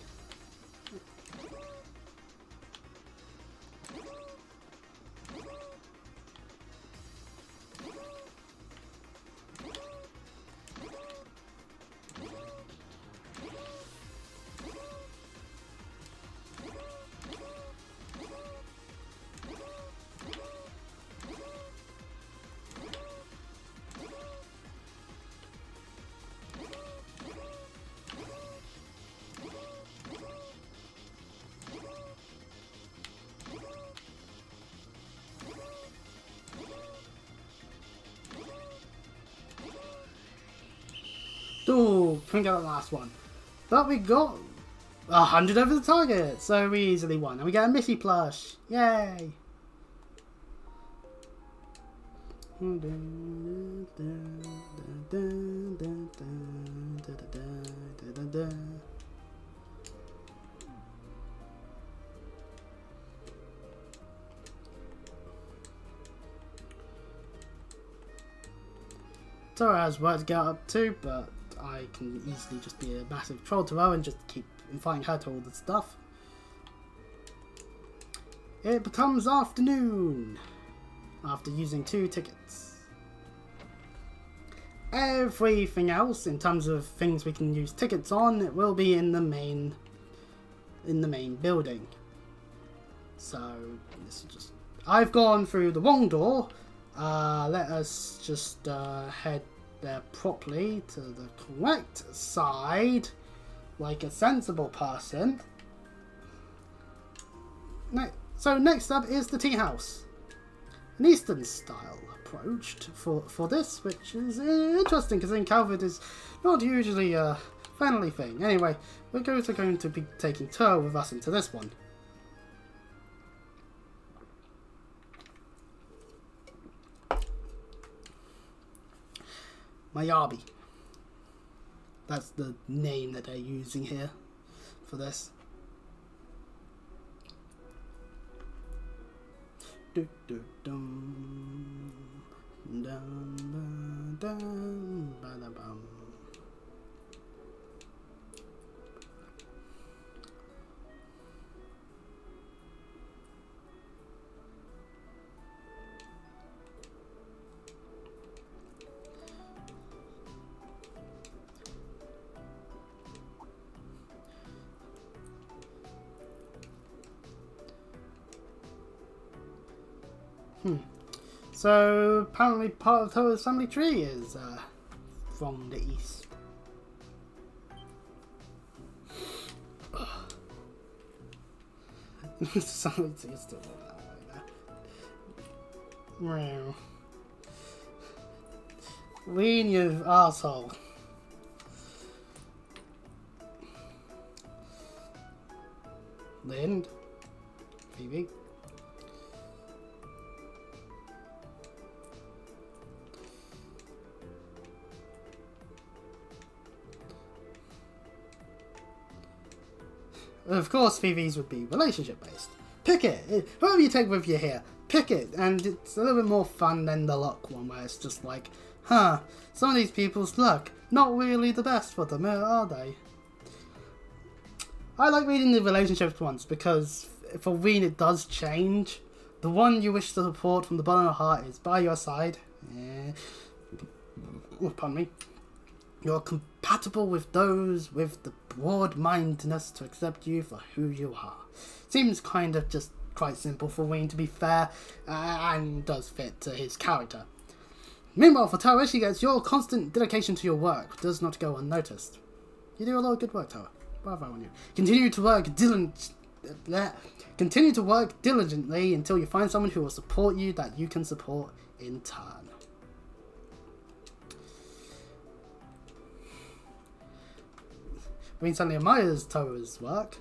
Ooh, couldn't get the last one. But we got 100 over the target, so we easily won. And we get a Missy plush. Yay! Tora has work to get up to, but I can easily just be a massive troll to her and just keep inviting her to all the stuff. It becomes afternoon after using 2 tickets. Everything else in terms of things we can use tickets on, it will be in the main building. So this is just, I've gone through the wrong door. Let us just head there properly to the correct side, like a sensible person. So next up is the tea house, an Eastern style approach for this, which is interesting because in Calvert is not usually a friendly thing. Anyway, we're going to be taking Tur with us into this one. Mayabi. That's the name that they're using here for this. So apparently part of Toa's family tree is from the east. Something is still going that way there. Lean, you asshole. Lind. Phoebe. Of course, Phoebe's would be relationship based. Pick it! Whoever you take with you here, pick it! And it's a little bit more fun than the luck one, where it's just like, huh, some of these people's luck, not really the best for them, are they? I like reading the relationships ones because for Ween it does change. The one you wish to support from the bottom of the heart is by your side. Oh, pardon me. You're compatible with those with the broad-mindedness to accept you for who you are. Seems kind of just quite simple for Wayne, to be fair, and does fit to his character. Meanwhile, for Toa, she gets your constant dedication to your work does not go unnoticed. You do a lot of good work, Toa. Bravo on you. Continue to work diligently until you find someone who will support you that you can support in turn. Wayne suddenly admires Toa's work.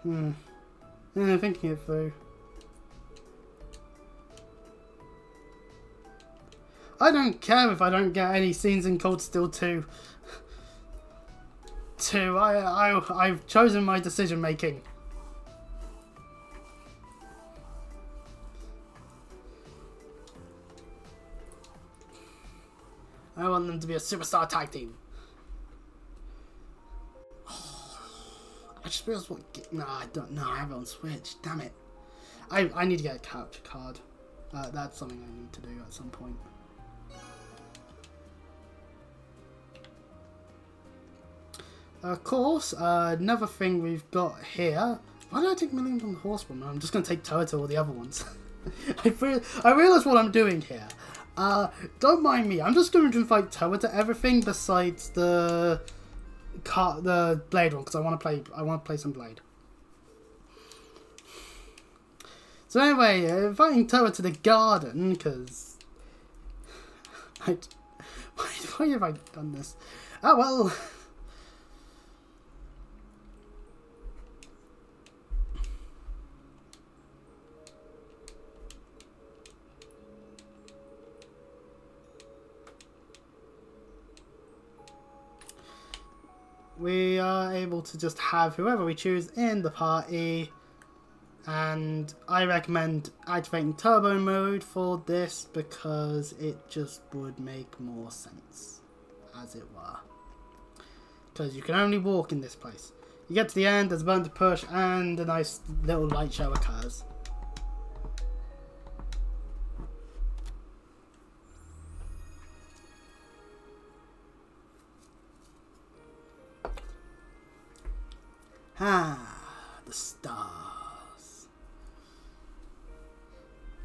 Thinking it through. I don't care if I don't get any scenes in Cold Steel 2. I've chosen my decision making. I want them to be a superstar tag team. I just realized what... No, I don't know. I have it on Switch. Damn it. I need to get a capture card. That's something I need to do at some point. Of course, another thing we've got here. Why did I take Million from the Horsewoman? I'm just going to take Toa to all the other ones. I realise what I'm doing here. Don't mind me. I'm just going to invite Toa to everything besides the Blade one because I want to play some Blade. So anyway, inviting Toa to the garden because why have I done this? Oh well. We are able to just have whoever we choose in the party, and I recommend activating turbo mode for this because it just would make more sense, as it were. Because you can only walk in this place. You get to the end, there's a button to push, and a nice little light show occurs. The stars.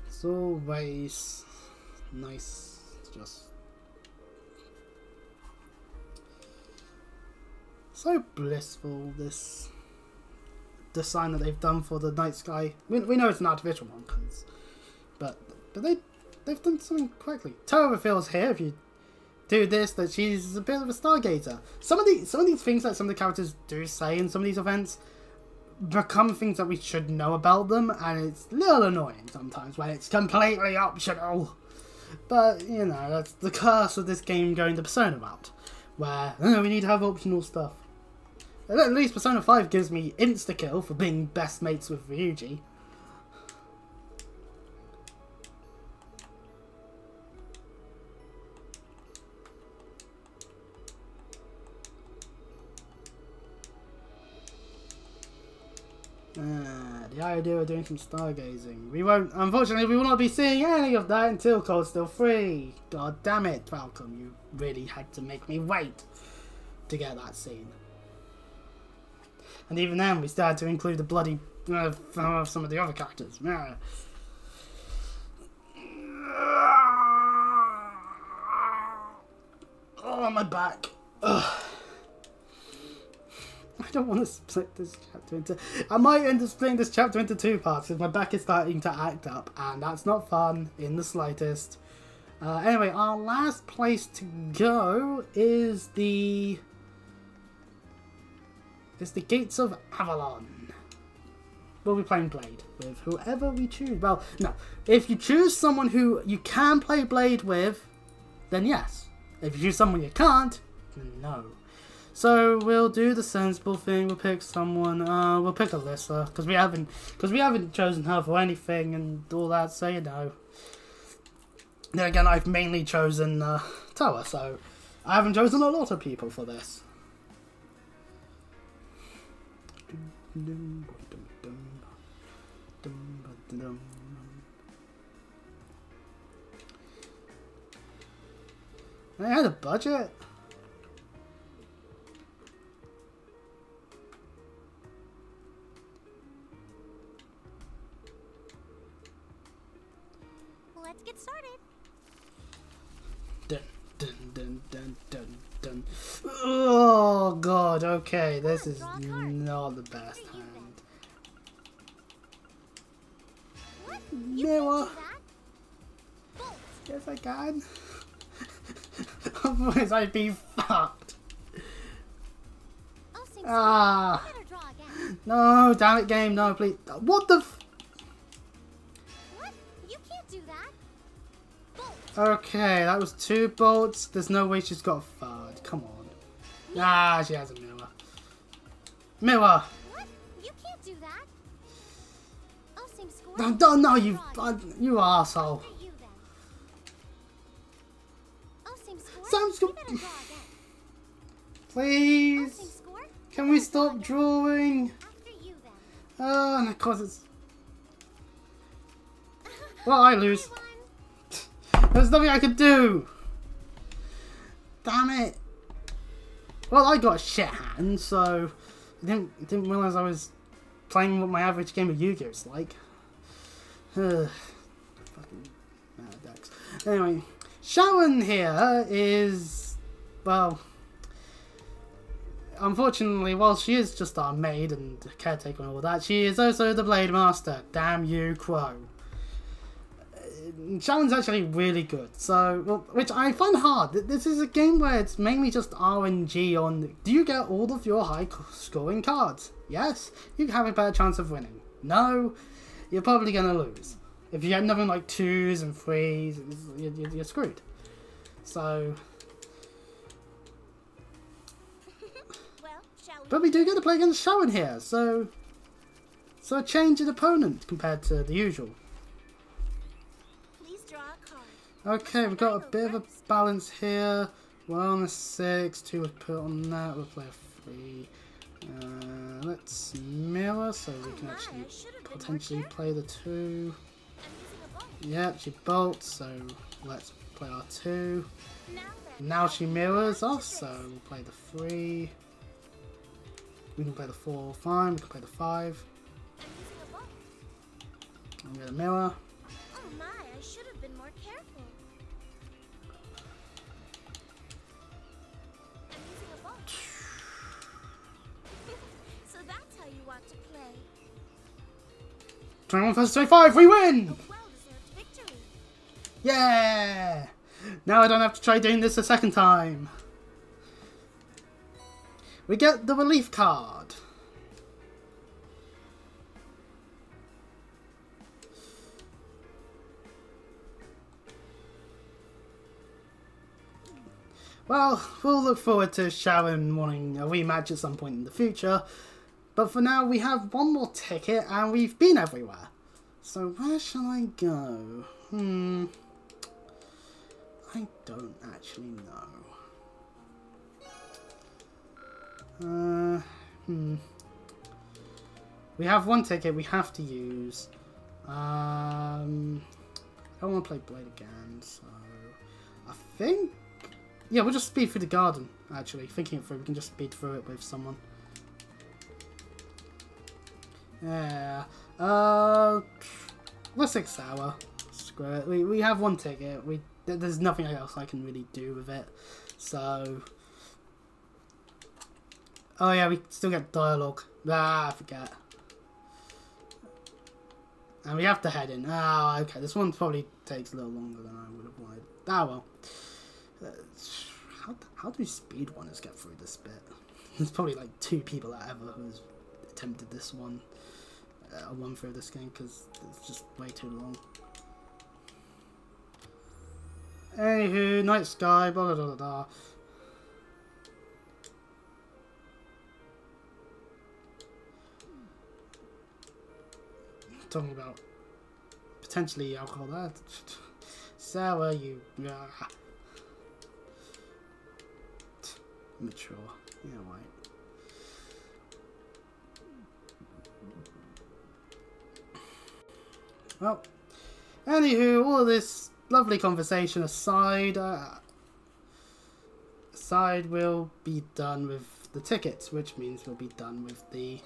It's always nice to just... So blissful, this design that they've done for the night sky. We know it's an artificial one, but they've done something correctly. Toa reveals here, if you do this, that she's a bit of a stargazer. Some of these things that some of the characters do say in some of these events become things that we should know about them, and it's a little annoying sometimes when it's completely optional. But you know, that's the curse of this game going the Persona route, where we need to have optional stuff. At least Persona 5 gives me insta-kill for being best mates with Ryuji. The idea of doing some stargazing. Unfortunately, we will not be seeing any of that until Cold Steel 3. God damn it, Falcom, you really had to make me wait to get that scene. And even then, we still had to include the bloody some of the other characters. Oh, my back. Ugh. I don't want to split this chapter into... I might end up splitting this chapter into 2 parts because my back is starting to act up, and that's not fun in the slightest. Anyway, our last place to go is the Gates of Avalon. We'll be playing Blade with whoever we choose. Well, no. If you choose someone who you can play Blade with, then yes. If you choose someone you can't, then no. So we'll do the sensible thing. We'll pick someone. We'll pick Alyssa because we haven't chosen her for anything and all that. So you know. Then again, I've mainly chosen Toa, so I haven't chosen a lot of people for this. I had a budget. Let's get started. Dun, dun, dun, dun, dun, dun. Oh god, okay, this is not the best hand. What? Mirror. Yes, I can. Otherwise, I'd be fucked. Ah. No, damn it, game. No, please. What the f... What? You can't do that. Okay, that was 2 bolts. There's no way she's got a third. Come on. Ah, she has a mirror. Mirror. What? You can't do that. I'll sing score. No, you asshole. Please. Can we stop drawing? Oh, and of course it's... Well, I lose. There's nothing I could do. Damn it. Well, I got a shit hand, so I didn't realize I was playing what my average game of Yu-Gi-Oh is like. Fucking mad decks. Anyway, Sharon here is, well, unfortunately, while she is just our maid and caretaker and all that, she is also the Blade Master. Damn you, Crow. Sharon's actually really good, so, well, which I find hard. This is a game where it's mainly just RNG on, do you get all of your high scoring cards? Yes, you have a better chance of winning. No, you're probably going to lose. If you get nothing like 2s and 3s, you're screwed. So, but we do get to play against Sharon here, so a change in opponent compared to the usual. Okay, we've got a bit of a balance here. We're on a 6, 2 was put on that, we'll play a 3. Let's mirror so we can actually potentially play the 2. Yep, she bolts, so let's play our 2. Now she mirrors us, so we'll play the 3. We can play the 4, fine, we can play the 5. I'm gonna mirror. Oh my, I should have been more careful. I'm using a bolt. So that's how you want to play. 21 versus 25, we win! A well-deserved victory. Yeah! Now I don't have to try doing this a second time. We get the relief card. Well, we'll look forward to Sharon wanting a rematch at some point in the future. But for now, we have one more ticket and we've been everywhere. So where shall I go? I don't actually know. We have one ticket we have to use. I don't want to play Blade again, so I think... Yeah, we'll just speed through the garden, actually. Thinking it through, we can just speed through it with someone. Yeah. Let's 6 hour. Screw it. We have one ticket. There's nothing else I can really do with it. So... Oh yeah, we still get dialogue. Ah, I forget. And we have to head in. Ah, okay. This one's probably takes a little longer than I would have wanted. Ah well. How do speedrunners get through this bit? There's probably like 2 people that ever who's attempted this one, a run through this game, because it's just way too long. Anywho, night sky, blah blah blah blah. Talking about potentially alcohol there. Sour, you. Mature. Yeah, right. Well, anywho, all of this lovely conversation aside, we'll be done with the tickets, which means we'll be done with the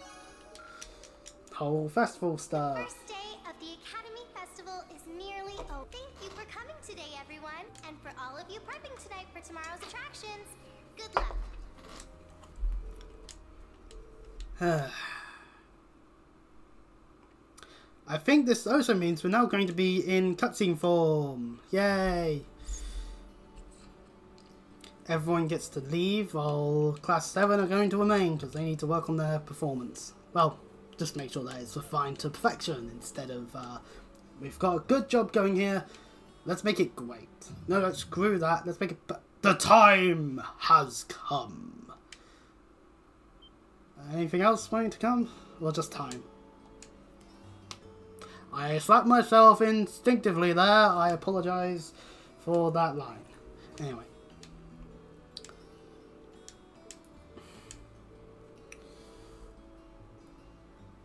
whole festival stuff. First day of the Academy Festival is nearly over. Thank you for coming today, everyone, and for all of you prepping tonight for tomorrow's attractions. Good luck. I think this also means we're now going to be in cutscene form. Yay! Everyone gets to leave while Class 7 are going to remain because they need to work on their performance. Well, just make sure that it's refined to perfection instead of, we've got a good job going here, let's make it great. No, screw that, let's make it... The time has come. Anything else waiting to come? Or just time? I slapped myself instinctively there. I apologise for that line. Anyway.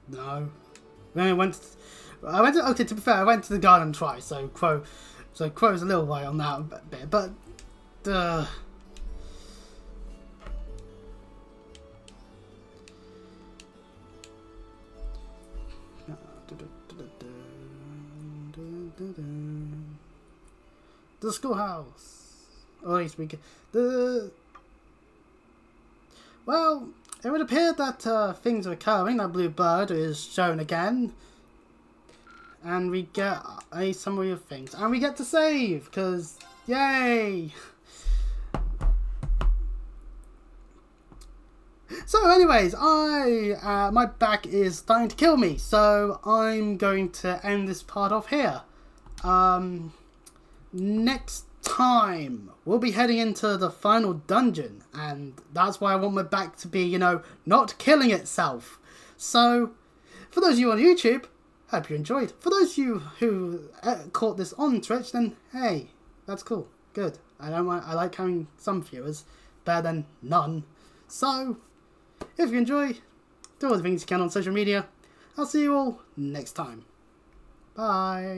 No. I went to, okay, to be fair, I went to the garden twice, so Crow's a little way on that bit, but the schoolhouse. Or at least we get well, it would appear that things are occurring. That blue bird is shown again. And we get a summary of things. And we get to save, because yay! So anyways, my back is starting to kill me, so I'm going to end this part off here. Next time, we'll be heading into the final dungeon, and that's why I want my back to be, you know, not killing itself. So, for those of you on YouTube, hope you enjoyed. For those of you who caught this on Twitch, then hey, that's cool, good. I like having some viewers, better than none. So, if you enjoy, do all the things you can on social media. I'll see you all next time. Bye.